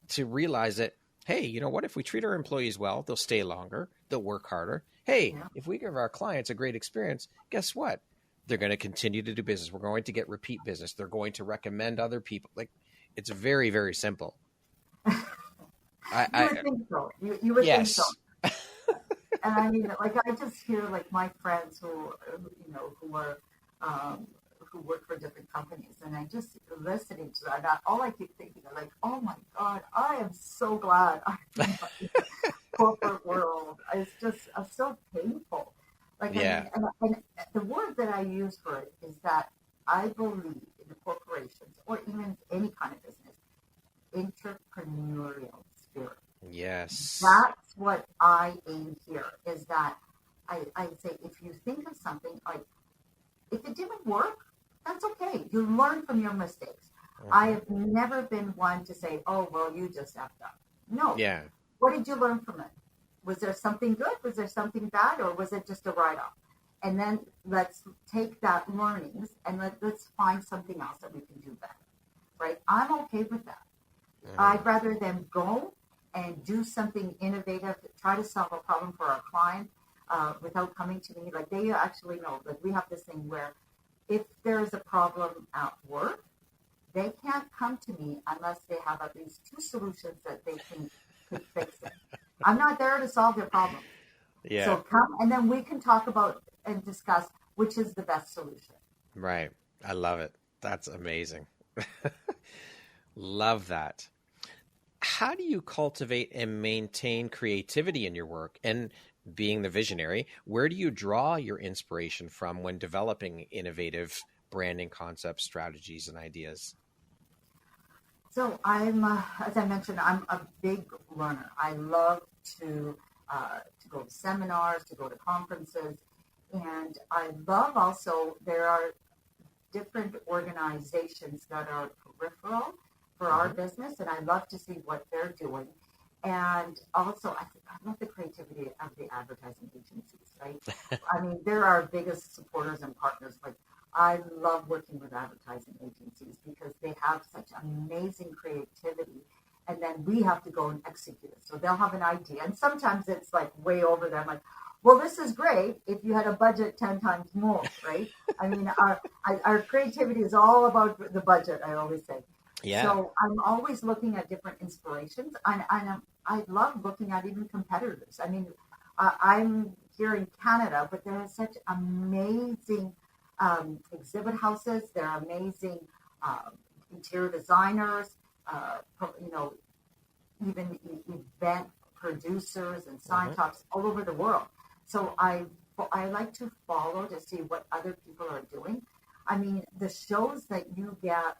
to realize that, hey, you know what? If we treat our employees well, they'll stay longer, they'll work harder. Hey, if we give our clients a great experience, guess what? They're going to continue to do business. We're going to get repeat business. They're going to recommend other people. Like, it's very, very simple. You would think so. You would think so. And I mean, like, I just hear like my friends who work for different companies, and I just listening to that. All I keep thinking, like, oh my God, I am so glad I'm in the corporate world. It's just so painful. Like, and the word that I use for it is that I believe in the corporations, or even any kind of business, entrepreneurial spirit. Yes. That's what I aim here, is that I say, if you think of something, like, if it didn't work, that's okay. You learn from your mistakes. I have never been one to say, oh, well, you just effed up. No. Yeah. What did you learn from it? Was there something good? Was there something bad? Or was it just a write-off? And then let's take that learnings and let's find something else that we can do better, right? I'm okay with that. I'd rather them go and do something innovative, try to solve a problem for our client without coming to me. Like, they actually know, like, we have this thing where if there's a problem at work, they can't come to me unless they have at least 2 solutions that they could fix it. I'm not there to solve their problem. Yeah. So come, and then we can talk about and discuss which is the best solution. Right. I love it. That's amazing. Love that. How do you cultivate and maintain creativity in your work? And being the visionary, where do you draw your inspiration from when developing innovative branding concepts, strategies, and ideas? So I'm, as I mentioned, I'm a big learner. I love to go to seminars, to go to conferences, and I love also, there are different organizations that are peripheral for our business, and I love to see what they're doing. And also, I love the creativity of the advertising agencies, right? I mean, they're our biggest supporters and partners. Like, I love working with advertising agencies because they have such amazing creativity. And then we have to go and execute it. So they'll have an idea. And sometimes it's like way over there. I'm like, well, this is great if you had a budget 10 times more, right? I mean, our creativity is all about the budget, I always say. Yeah. So I'm always looking at different inspirations. And I love looking at even competitors. I mean, I'm here in Canada, but there are such amazing exhibit houses. They're amazing interior designers, even event producers and sign tops all over the world. So I like to follow to see what other people are doing. I mean, the shows that you get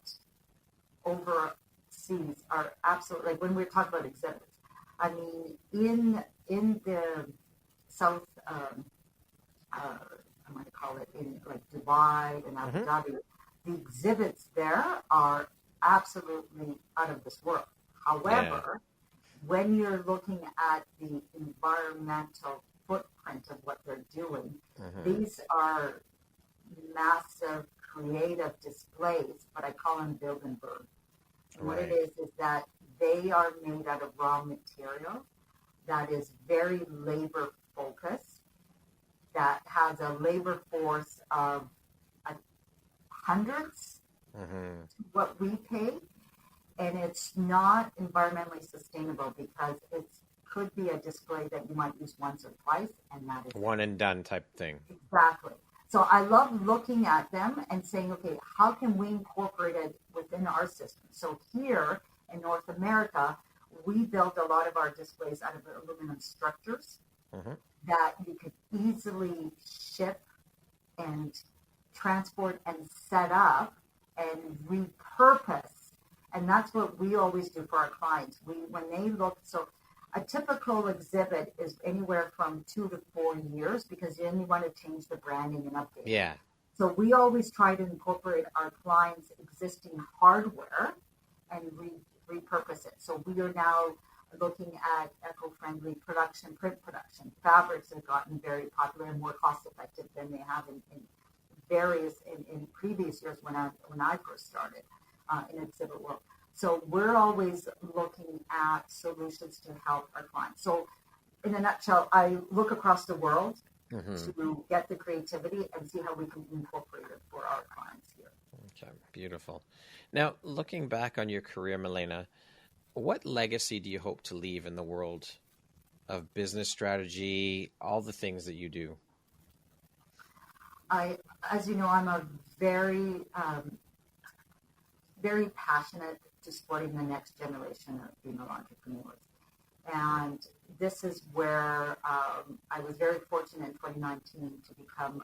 overseas are absolutely, like when we're talking about exhibits. I mean, in the South, I'm going to call it in like Dubai and Abu Dhabi, the exhibits there are absolutely out of this world. However, when you're looking at the environmental footprint of what they're doing, these are massive creative displays, but I call them build and burn. And what it is that they are made out of raw material that is very labor focused, that has a labor force of hundreds to what we pay. And it's not environmentally sustainable because it could be a display that you might use once or twice, and that is one and done type thing. Exactly. So I love looking at them and saying, okay, how can we incorporate it within our system? So here in North America, we build a lot of our displays out of aluminum structures that you could easily ship and transport and set up and repurpose. And that's what we always do for our clients. When they look, so a typical exhibit is anywhere from 2 to 4 years because then you want to change the branding and update. Yeah. So we always try to incorporate our clients' existing hardware and repurpose it. So we are now looking at eco-friendly production, print production. Fabrics have gotten very popular and more cost-effective than they have in previous years when I first started in exhibit world. So we're always looking at solutions to help our clients. So in a nutshell, I look across the world to get the creativity and see how we can incorporate it for our clients here. Okay, beautiful. Now, looking back on your career, Milena, what legacy do you hope to leave in the world of business strategy, all the things that you do? As you know, I'm a very, very passionate to supporting the next generation of female entrepreneurs. And this is where I was very fortunate in 2019 to become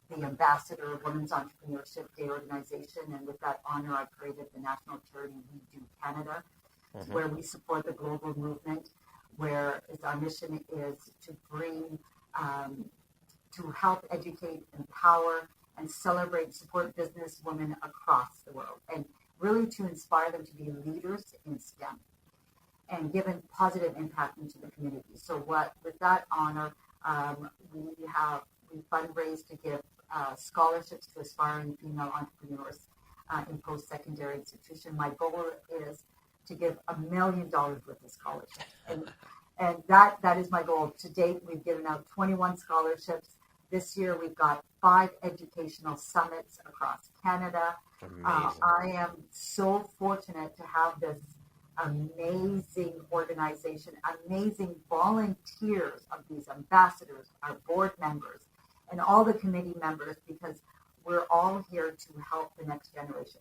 the ambassador of Women's Entrepreneurship Day organization. And with that honor, I created the national charity WEDO Canada, where we support the global movement, where our mission is to bring, to help educate, empower, and celebrate, support business women across the world, and really to inspire them to be leaders in STEM and give a positive impact into the community. So with that honor, we fundraise to give scholarships to aspiring female entrepreneurs in post-secondary institution. My goal is to give $1 million worth of scholarships. And that is my goal. To date, we've given out 21 scholarships. This year, we've got 5 educational summits across Canada. I am so fortunate to have this amazing organization, amazing volunteers of these ambassadors, our board members, and all the committee members, because we're all here to help the next generation.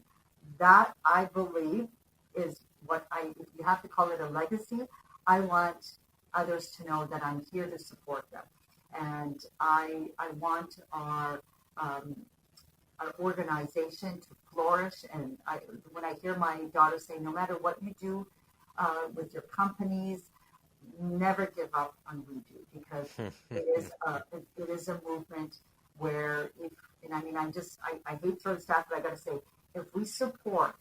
That, I believe, is what if you have to call it a legacy, I want others to know that I'm here to support them. And I want our organization to flourish. And when I hear my daughter say, no matter what you do with your companies, never give up on WeDo, because it is a movement where I hate to throw stats, but I got to say, if we support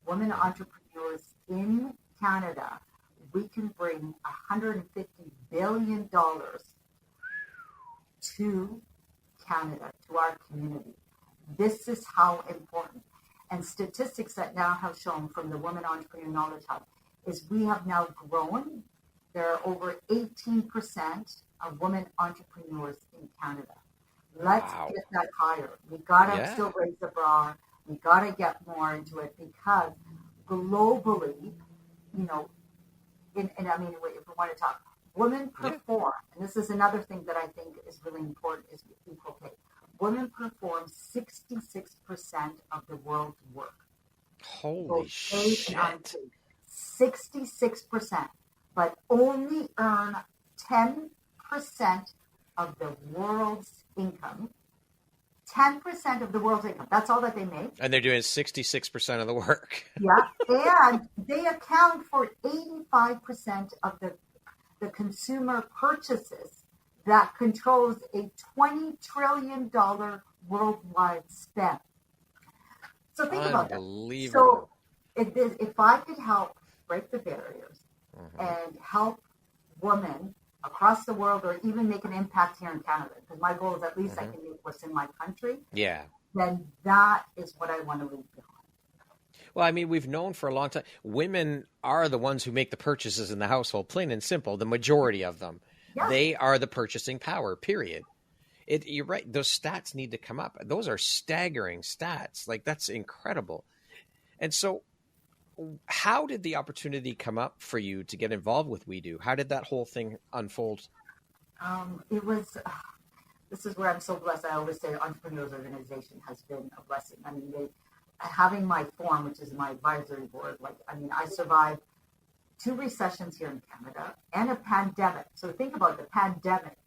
women entrepreneurs in Canada, we can bring $150 billion to Canada, to our community. This is how important. And statistics that now have shown from the Women Entrepreneur Knowledge Hub is we have now grown. There are over 18% of women entrepreneurs in Canada. Let's get that higher. We got to still raise the bar. We got to get more into it because globally, you know, and I mean, if we want to talk, women perform, and this is another thing that I think is really important, is equal pay. Women perform 66% of the world's work. Holy shit. 66%, but only earn 10% of the world's income. 10% of the world's income. That's all that they make. And they're doing 66% of the work. Yeah. And they account for 85% of the consumer purchases that controls a $20 trillion worldwide spend. So think about that. Unbelievable. So if I could help break the barriers and help women across the world, or even make an impact here in Canada, because my goal is at least I can make what's in my country, then that is what I want to leave behind. Well, I mean, we've known for a long time, women are the ones who make the purchases in the household, plain and simple, the majority of them. Yeah. They are the purchasing power, period. You're right. Those stats need to come up. Those are staggering stats. Like, that's incredible. And so how did the opportunity come up for you to get involved with WEDO? How did that whole thing unfold? This is where I'm so blessed. I always say Entrepreneurs Organization has been a blessing. I mean, having my forum, which is my advisory board, I survived 2 recessions here in Canada and a pandemic. So think about the pandemic.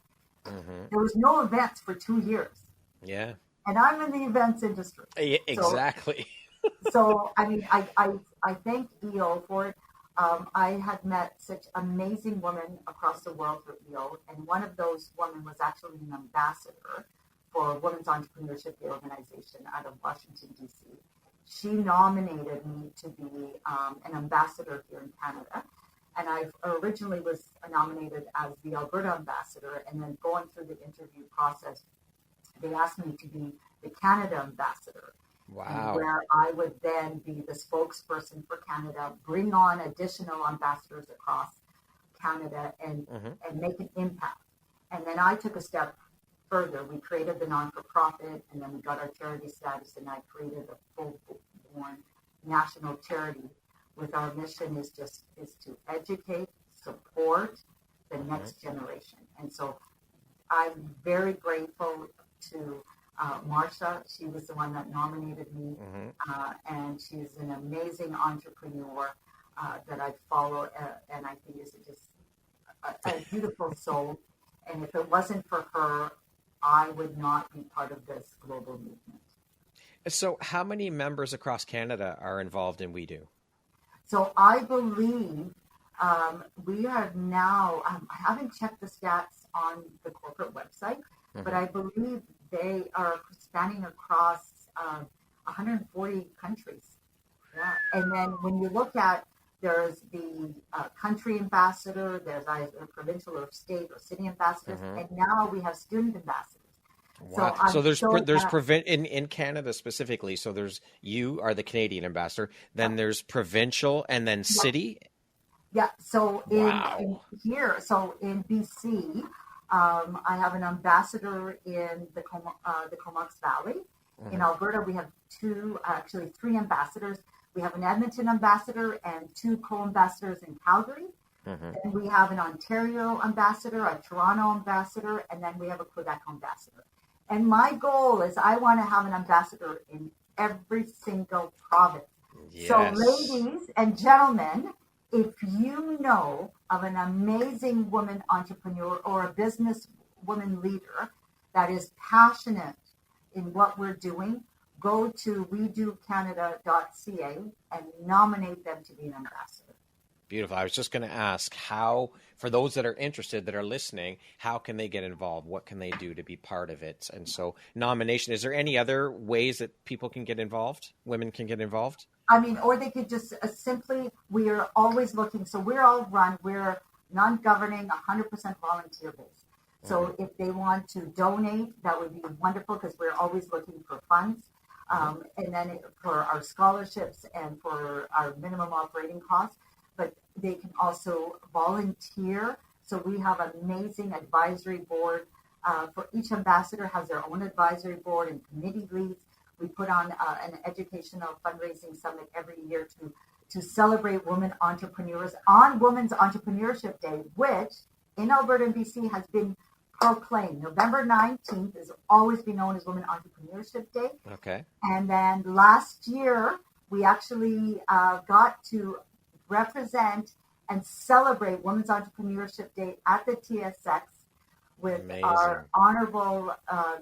There was no events for 2 years. Yeah. And I'm in the events industry. Exactly. So, I mean, I thank EO for it. I had met such amazing women across the world through EO, and one of those women was actually an ambassador for Women's Entrepreneurship, the organization out of Washington, D.C. She nominated me to be an ambassador here in Canada, and I originally was nominated as the Alberta ambassador, and then going through the interview process, they asked me to be the Canada ambassador. Wow. Where I would then be the spokesperson for Canada, bring on additional ambassadors across Canada and make an impact. And then I took a step further. We created the non-for-profit, and then we got our charity status, and I created a full-born national charity with our mission is to educate, support the next generation. And so I'm very grateful to Marsha. She was the one that nominated me, and she's an amazing entrepreneur that I follow, and I think is just a beautiful soul. And if it wasn't for her, I would not be part of this global movement. So how many members across Canada are involved in WEDO? So I believe we are now, I haven't checked the stats on the corporate website, but I believe they are spanning across 140 countries. Yeah. And then when you look at, there's the country ambassador, there's either provincial or state or city ambassadors, and now we have student ambassadors. Wow. So there's in Canada specifically. So you are the Canadian ambassador. Then there's provincial, and then city. Yeah. So in here, so in BC, I have an ambassador in the Comox Valley. In Alberta, we have 3 ambassadors. We have an Edmonton ambassador and 2 co-ambassadors in Calgary. And we have an Ontario ambassador, a Toronto ambassador, and then we have a Quebec ambassador. And my goal is I want to have an ambassador in every single province. Yes. So ladies and gentlemen, if you know of an amazing woman entrepreneur or a business woman leader that is passionate in what we're doing, go to wedocanada.ca and nominate them to be an ambassador. Beautiful. I was just going to ask how, for those that are interested, that are listening, how can they get involved? What can they do to be part of it? And so nomination, is there any other ways that people can get involved? Women can get involved? I mean, or they could just simply, we are always looking. So we're non-governing, 100% volunteer based. So if they want to donate, that would be wonderful because we're always looking for funds. And then for our scholarships and for our minimum operating costs, but they can also volunteer. So we have an amazing advisory board. For each ambassador has their own advisory board and committee leads. We put on an educational fundraising summit every year to celebrate women entrepreneurs on Women's Entrepreneurship Day, which in Alberta and BC has been proclaimed. November 19th has always been known as Women Entrepreneurship Day. Okay. And then last year, we actually got to represent and celebrate Women's Entrepreneurship Day at the TSX with our Honorable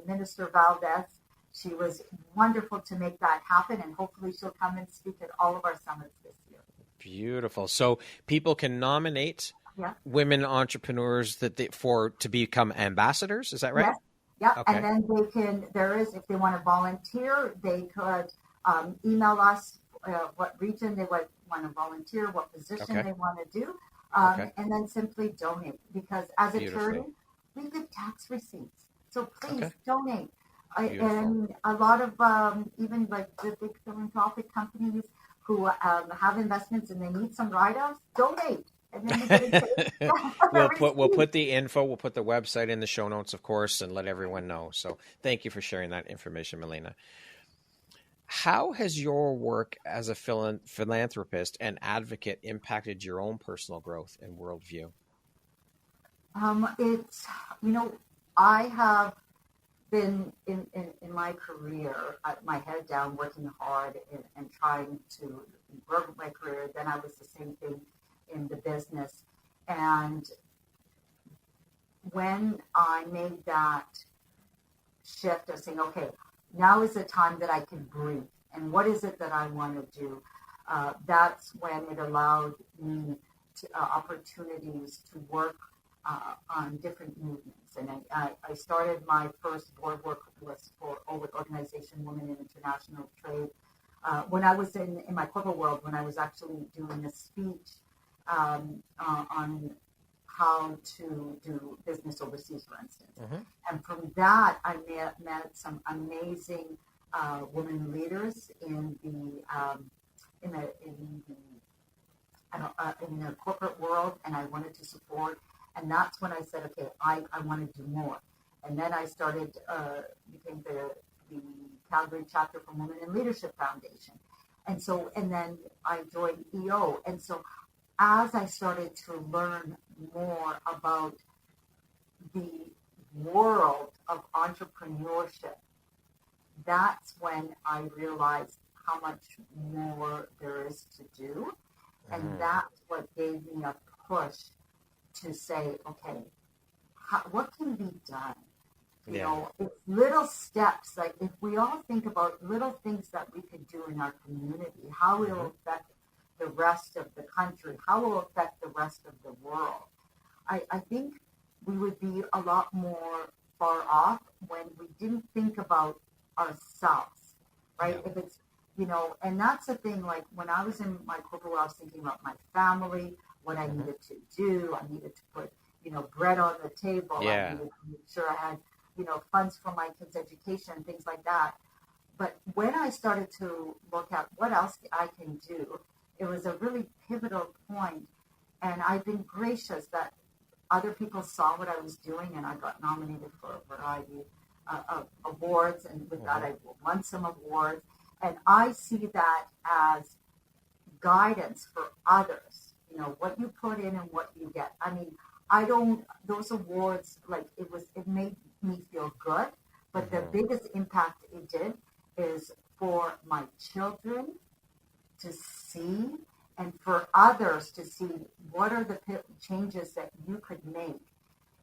Minister Valdez. She was wonderful to make that happen, and hopefully she'll come and speak at all of our summits this year. Beautiful. So people can nominate women entrepreneurs to become ambassadors. Is that right? Yes. Yeah. Okay. And then if they want to volunteer, they could email us what region they want to volunteer, what position they want to do, and then simply donate. Because as a charity, we give tax receipts. So please donate. And a lot of even like the big philanthropic companies who have investments and they need some write-offs, donate. And then we'll put the info, we'll put the website in the show notes, of course, and let everyone know. So thank you for sharing that information, Milena. How has your work as a philanthropist and advocate impacted your own personal growth and worldview? It's, I have been in my career, my head down, working hard and trying to grow my career. Then I was the same thing in the business. And when I made that shift of saying, okay, now is the time that I can breathe. And what is it that I want to do? That's when it allowed me opportunities to work on different movements. And I started my first board work with organization Women in International Trade when I was in my corporate world, when I was actually doing a speech on how to do business overseas, for instance. And from that, I met some amazing women leaders in the corporate world, and I wanted to support. And that's when I said, okay, I want to do more. And then I started, became the Calgary chapter for Women in Leadership Foundation. And then I joined EO. And so as I started to learn more about the world of entrepreneurship, that's when I realized how much more there is to do. And that's what gave me a push to say, okay, what can be done? You know, it's little steps. Like if we all think about little things that we could do in our community, how it will affect the rest of the country, how it will affect the rest of the world. I think we would be a lot more far off when we didn't think about ourselves, right? If it's, and that's the thing, like when I was in my corporate world, I was thinking about my family, what I needed to do. I needed to put, bread on the table. I needed to make sure I had, funds for my kids' education, things like that. But when I started to look at what else I can do, it was a really pivotal point. And I've been gracious that other people saw what I was doing, and I got nominated for a variety of awards. And with that, I won some awards. And I see that as guidance for others. What you put in and what you get. I mean, those awards, like it made me feel good, but the biggest impact it did is for my children to see and for others to see what are the changes that you could make.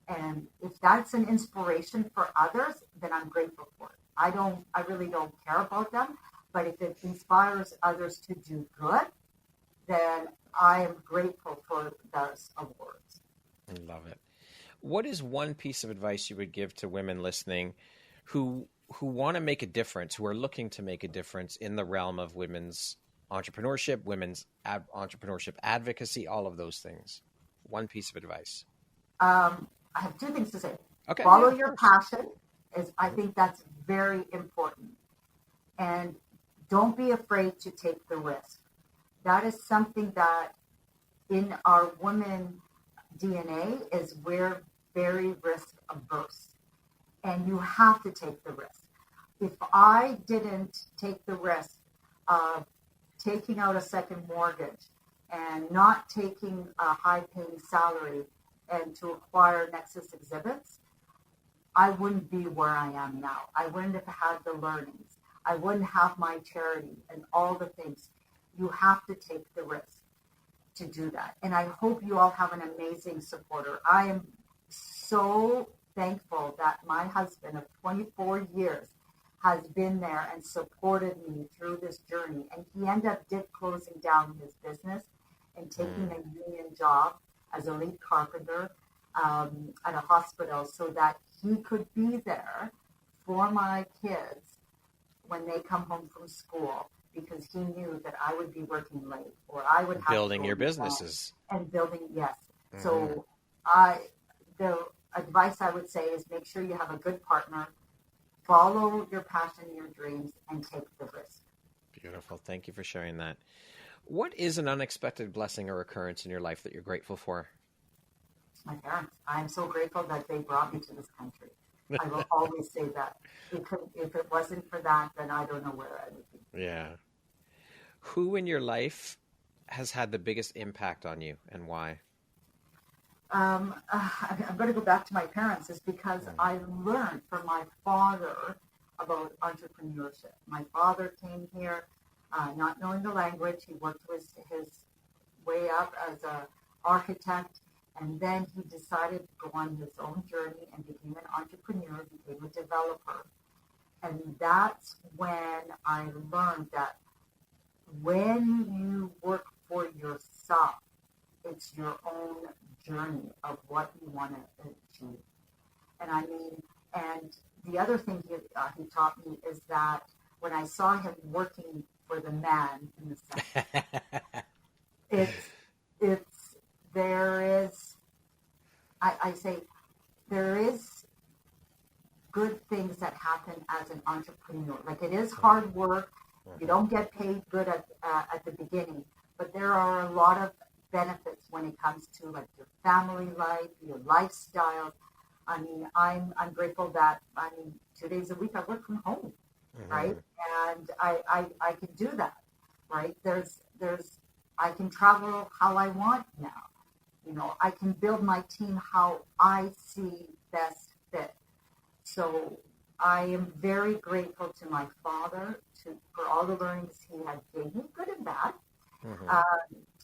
And if that's an inspiration for others, then I'm grateful for it. I really don't care about them, but if it inspires others to do good, then I am grateful for those awards. I love it. What is one piece of advice you would give to women listening who want to make a difference, who are looking to make a difference in the realm of women's entrepreneurship, women's entrepreneurship advocacy, all of those things? One piece of advice. I have two things to say. Okay. Follow your passion. I think that's very important. And don't be afraid to take the risk. That is something that in our women DNA is we're very risk averse. And you have to take the risk. If I didn't take the risk of taking out a second mortgage and not taking a high-paying salary and to acquire Nexus Exhibits, I wouldn't be where I am now. I wouldn't have had the learnings. I wouldn't have my charity and all the things. You have to take the risk to do that. And I hope you all have an amazing supporter. I am so thankful that my husband of 24 years has been there and supported me through this journey. And he ended up closing down his business and taking a union job as a lead carpenter at a hospital so that he could be there for my kids when they come home from school, because he knew that I would be working late or I would have building your businesses and building. Yes. So the advice I would say is make sure you have a good partner, follow your passion, your dreams, and take the risk. Beautiful. Thank you for sharing that. What is an unexpected blessing or occurrence in your life that you're grateful for? My parents. I'm so grateful that they brought me to this country. I will always say that. If it wasn't for that, then I don't know where I would be. Yeah. Who in your life has had the biggest impact on you and why? I'm going to go back to my parents, is because I learned from my father about entrepreneurship. My father came here not knowing the language. He worked his way up as an architect, and then he decided to go on his own journey and became an entrepreneur, became a developer. And that's when I learned that when you work for yourself, it's your own journey of what you want to achieve. And the other thing he taught me is that when I saw him working for the man in the sense, there is good things that happen as an entrepreneur. Like, it is hard work. You don't get paid good at the beginning, but there are a lot of benefits when it comes to like your family life, your lifestyle. I mean, I'm grateful that 2 days a week I work from home, right? And I can do that, right? I can travel how I want now. You know, I can build my team how I see best fit. So I am very grateful to my father for all the learnings he had given me, good and bad.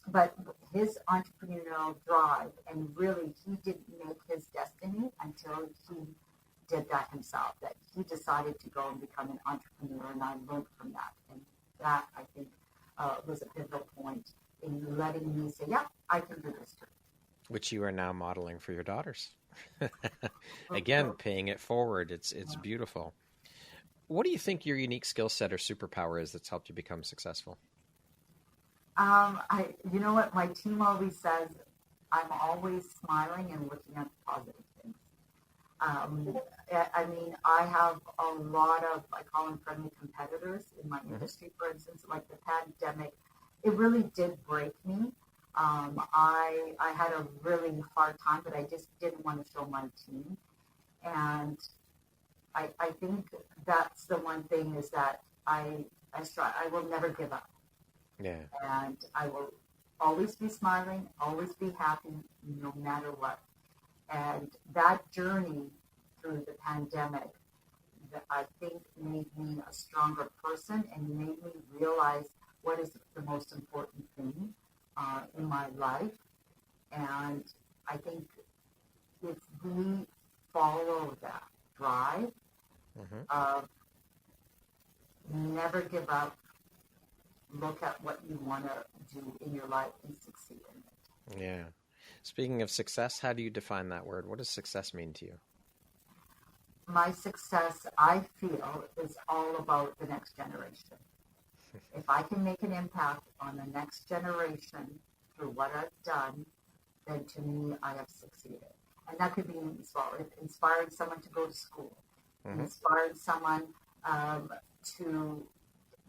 But his entrepreneurial drive, and really he didn't make his destiny until he did that himself, that he decided to go and become an entrepreneur, and I learned from that. And that, I think, was a pivotal point in letting me say, yeah, I can do this too. Which you are now modeling for your daughters. Again, paying it forward. It's beautiful. What do you think your unique skill set or superpower is that's helped you become successful? You know what my team always says, I'm always smiling and looking at the positive things. I have a lot of, I call them friendly competitors in my industry. For instance, like the pandemic, it really did break me. I had a really hard time, but I just didn't want to show my team. And I think that's the one thing, is that I will never give up. Yeah. And I will always be smiling, always be happy, no matter what. And that journey through the pandemic, I think, made me a stronger person and made me realize what is the most important thing in my life. And I think if we follow that drive of never give up, look at what you want to do in your life and succeed in it. Yeah. Speaking of success, how do you define that word? What does success mean to you? My success, I feel, is all about the next generation. If I can make an impact on the next generation through what I've done, then to me, I have succeeded. And that could be inspiring someone to go to school, inspiring someone to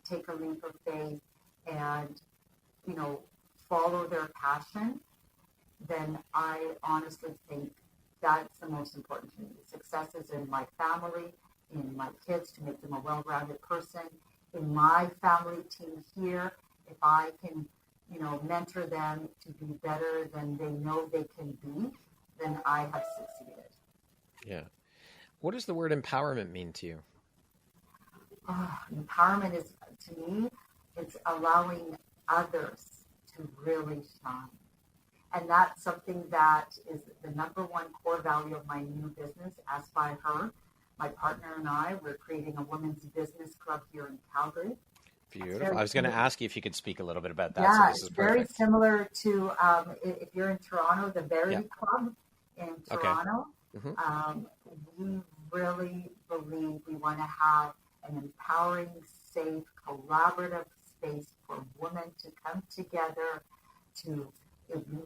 take a leap of faith and, follow their passion, then I honestly think that's the most important to me. Success is in my family, in my kids, to make them a well-rounded person, in my family team here. If I can, mentor them to be better than they know they can be, then I have succeeded. Yeah. What does the word empowerment mean to you? Empowerment is, to me, it's allowing others to really shine. And that's something that is the number one core value of my new business, Ask by Her. My partner and I, we're creating a women's business club here in Calgary. Beautiful. I was going to ask you if you could speak a little bit about that. Yeah, so this is it's very perfect. similar to, if you're in Toronto, the Verity Club in Toronto. Okay. We really believe we want to have an empowering, safe, collaborative space for women to come together, to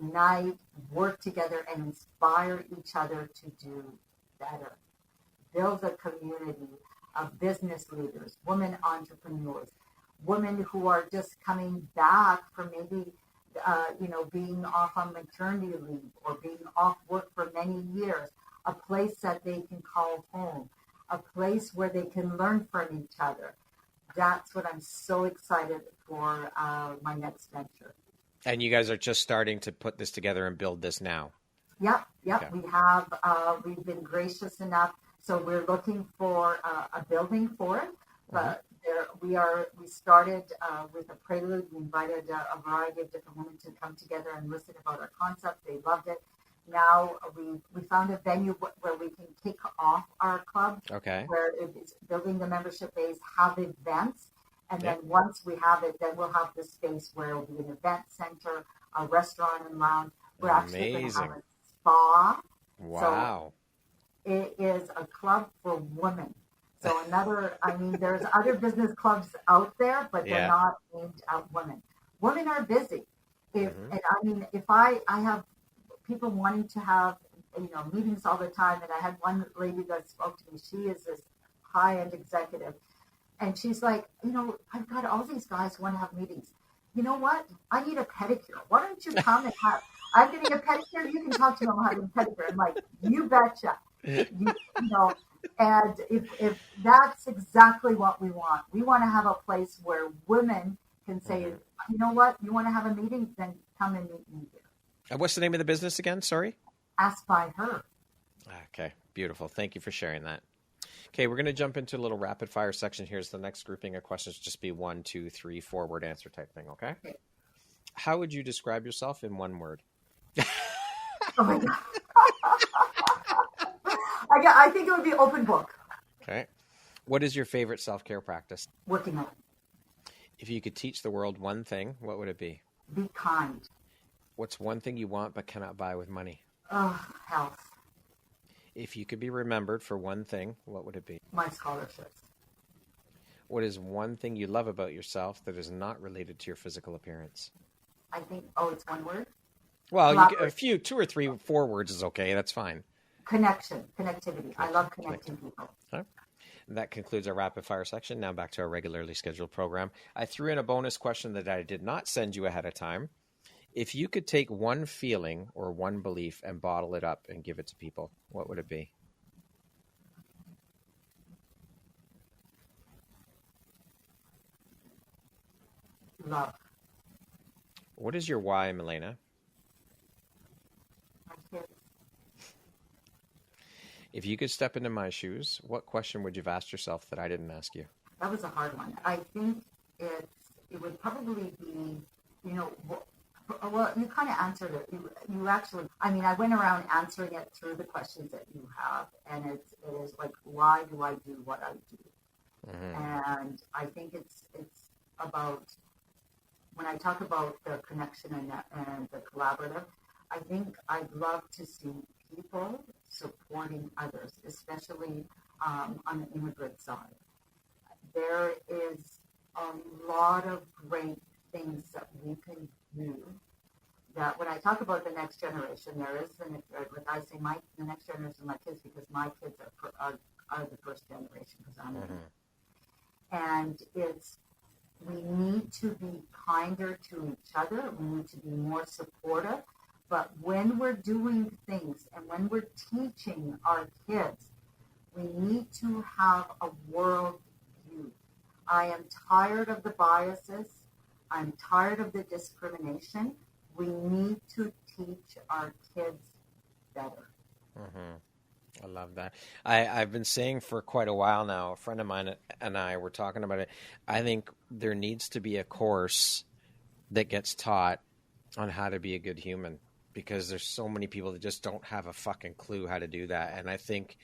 unite, work together, and inspire each other to do better. Build a community of business leaders, women entrepreneurs, women who are just coming back from maybe, being off on maternity leave or being off work for many years, a place that they can call home, a place where they can learn from each other. That's what I'm so excited for my next venture. And you guys are just starting to put this together and build this now. Yep. Okay. We have, we've been gracious enough. So we're looking for a building for it, but we started with a prelude. We invited a variety of different women to come together and listen about our concept. They loved it. Now we found a venue where we can kick off our club. Okay. Where it's building the membership base, have events, and then once we have it, then we'll have the space where it'll be an event center, a restaurant and lounge. We're actually going to have a spa. Wow. So it is a club for women. So there's other business clubs out there, but they're not aimed at women. Women are busy. If I have people wanting to have, meetings all the time, and I had one lady that spoke to me. She is this high-end executive, and she's like, I've got all these guys who want to have meetings. You know what? I need a pedicure. Why don't you come and have? I'm getting a pedicure. You can talk to me about having a pedicure. I'm like, you betcha. And if that's exactly what we want to have a place where women can say, you know what, you want to have a meeting, then come and meet me here. And what's the name of the business again? Sorry. Ask by Her. Okay, beautiful. Thank you for sharing that. Okay, we're going to jump into a little rapid fire section. Here's the next grouping of questions. Just be 1, 2, 3, 4-word answer type thing. Okay. How would you describe yourself in one word? Oh my God. I think it would be open book. Okay. What is your favorite self-care practice? Working out. If you could teach the world one thing, what would it be? Be kind. What's one thing you want but cannot buy with money? Health. If you could be remembered for one thing, what would it be? My scholarships. What is one thing you love about yourself that is not related to your physical appearance? I think, it's one word? Well, a few, 2 or 3, 4 words is okay. That's fine. Connectivity. I love connecting people. Okay. That concludes our rapid fire section. Now back to our regularly scheduled program. I threw in a bonus question that I did not send you ahead of time. If you could take one feeling or one belief and bottle it up and give it to people, what would it be? Love. What is your why, Milena? My kids. If you could step into my shoes, what question would you have asked yourself that I didn't ask you? That was a hard one. I think it would probably be, well, you kind of answered it. You actually, I went around answering it through the questions that you have, and it is like, why do I do what I do? And I think it's about when I talk about the connection and the collaborative, I think I'd love to see people supporting others, especially on the immigrant side. There is a lot of great things that we can do. That when I talk about the next generation, there is, like I say, the next generation of my kids, because my kids are the first generation, because I'm and we need to be kinder to each other. We need to be more supportive. But when we're doing things and when we're teaching our kids, we need to have a world view. I am tired of the biases. I'm tired of the discrimination. We need to teach our kids better. I love that. I've been saying for quite a while now, a friend of mine and I were talking about it. I think there needs to be a course that gets taught on how to be a good human, because there's so many people that just don't have a fucking clue how to do that. And I think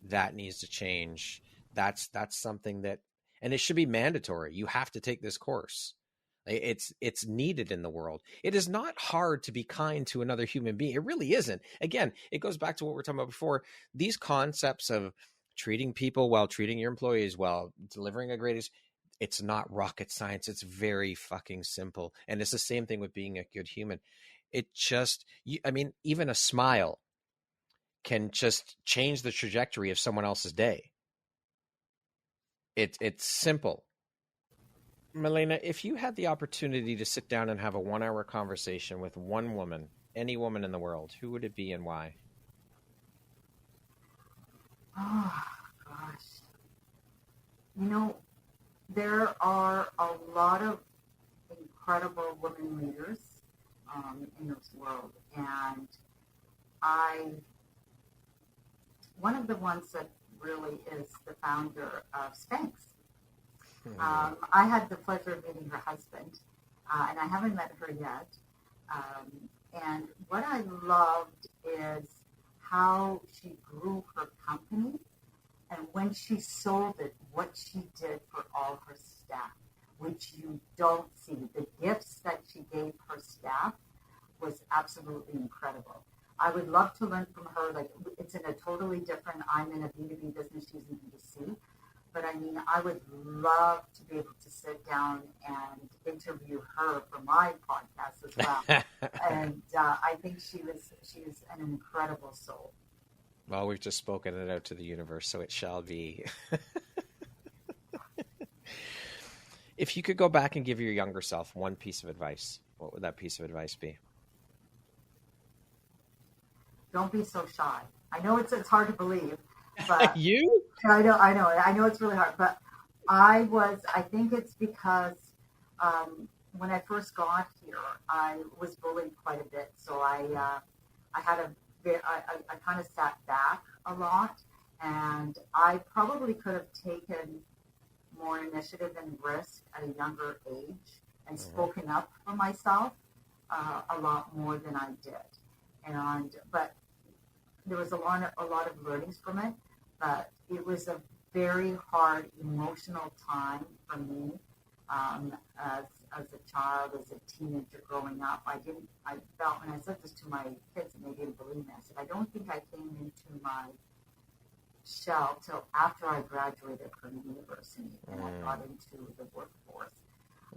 that needs to change. That's something that, and it should be mandatory. You have to take this course. It's needed in the world. It is not hard to be kind to another human being. It really isn't. Again, it goes back to what we were talking about before. These concepts of treating people well, treating your employees well, delivering a great, it's not rocket science. It's very fucking simple. And it's the same thing with being a good human. It just, even a smile can just change the trajectory of someone else's day. It's simple. Milena, if you had the opportunity to sit down and have a 1-hour conversation with one woman, any woman in the world, who would it be and why? Oh, gosh. There are a lot of incredible women leaders in this world. And one of the ones that really is the founder of Spanx. I had the pleasure of meeting her husband, and I haven't met her yet. And what I loved is how she grew her company, and when she sold it, what she did for all her staff, which you don't see. The gifts that she gave her staff was absolutely incredible. I would love to learn from her. Like, it's in a totally different, I'm in a B2B business, she's in B2C. But I would love to be able to sit down and interview her for my podcast as well. And I think she is an incredible soul. Well, we've just spoken it out to the universe, so it shall be. If you could go back and give your younger self one piece of advice, what would that piece of advice be? Don't be so shy. I know it's hard to believe. But you? I know it's really hard, but I think it's because when I first got here, I was bullied quite a bit. So I kind of sat back a lot, and I probably could have taken more initiative and risk at a younger age and spoken up for myself a lot more than I did. But there was a lot of learnings from it. But it was a very hard emotional time for me as a child, as a teenager growing up. I felt, when I said this to my kids and they didn't believe me, I said, I don't think I came into my shell till after I graduated from university and I got into the workforce.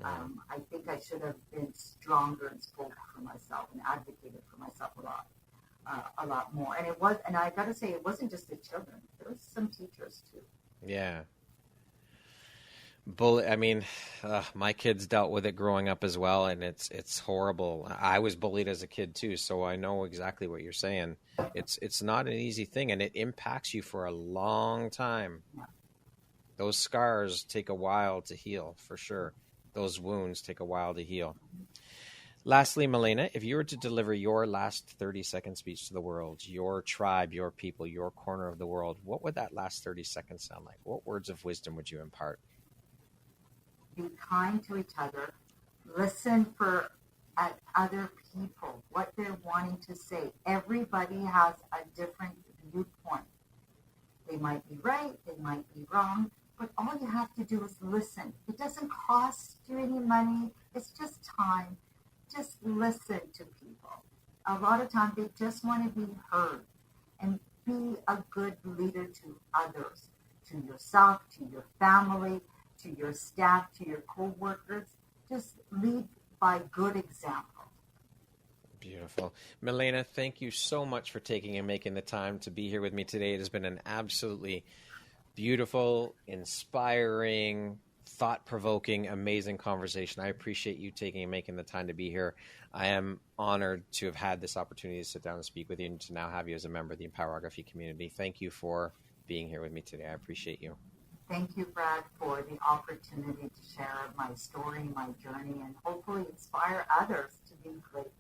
I think I should have been stronger and spoke for myself and advocated for myself a lot more. And I got to say, it wasn't just the children. There was some teachers too. Yeah. My kids dealt with it growing up as well, and it's horrible. I was bullied as a kid too, so I know exactly what you're saying. It's not an easy thing, and it impacts you for a long time. Yeah. Those scars take a while to heal, for sure. Those wounds take a while to heal. Lastly, Milena, if you were to deliver your last 30-second speech to the world, your tribe, your people, your corner of the world, what would that last 30 seconds sound like? What words of wisdom would you impart? Be kind to each other. Listen at other people, what they're wanting to say. Everybody has a different viewpoint. They might be right, they might be wrong, but all you have to do is listen. It doesn't cost you any money. It's just time. Just listen to people. A lot of times they just want to be heard, and be a good leader to others, to yourself, to your family, to your staff, to your co-workers. Just lead by good example. Beautiful. Milena, thank you so much for taking and making the time to be here with me today. It has been an absolutely beautiful, inspiring, thought-provoking, amazing conversation. I appreciate you taking and making the time to be here. I am honored to have had this opportunity to sit down and speak with you, and to now have you as a member of the Empowerography community. Thank you for being here with me today. I appreciate you. Thank you, Brad, for the opportunity to share my story, my journey, and hopefully inspire others to be great.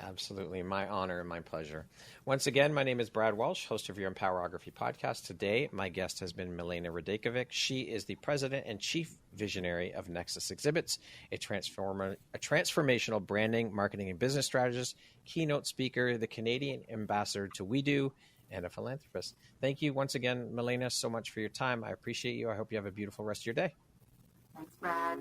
Absolutely. My honor and my pleasure. Once again, my name is Brad Walsh, host of your Empowerography podcast. Today, my guest has been Milena Radakovic. She is the president and chief visionary of Nexus Exhibits, a transformational branding, marketing, and business strategist, keynote speaker, the Canadian ambassador to WEDO, and a philanthropist. Thank you once again, Milena, so much for your time. I appreciate you. I hope you have a beautiful rest of your day. Thanks, Brad.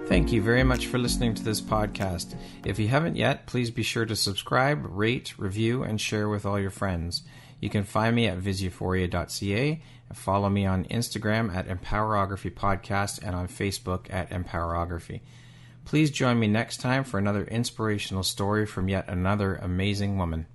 Thank you very much for listening to this podcast. If you haven't yet, please be sure to subscribe, rate, review, and share with all your friends. You can find me at visuphoria.ca and follow me on Instagram at Empowerography Podcast and on Facebook at Empowerography. Please join me next time for another inspirational story from yet another amazing woman.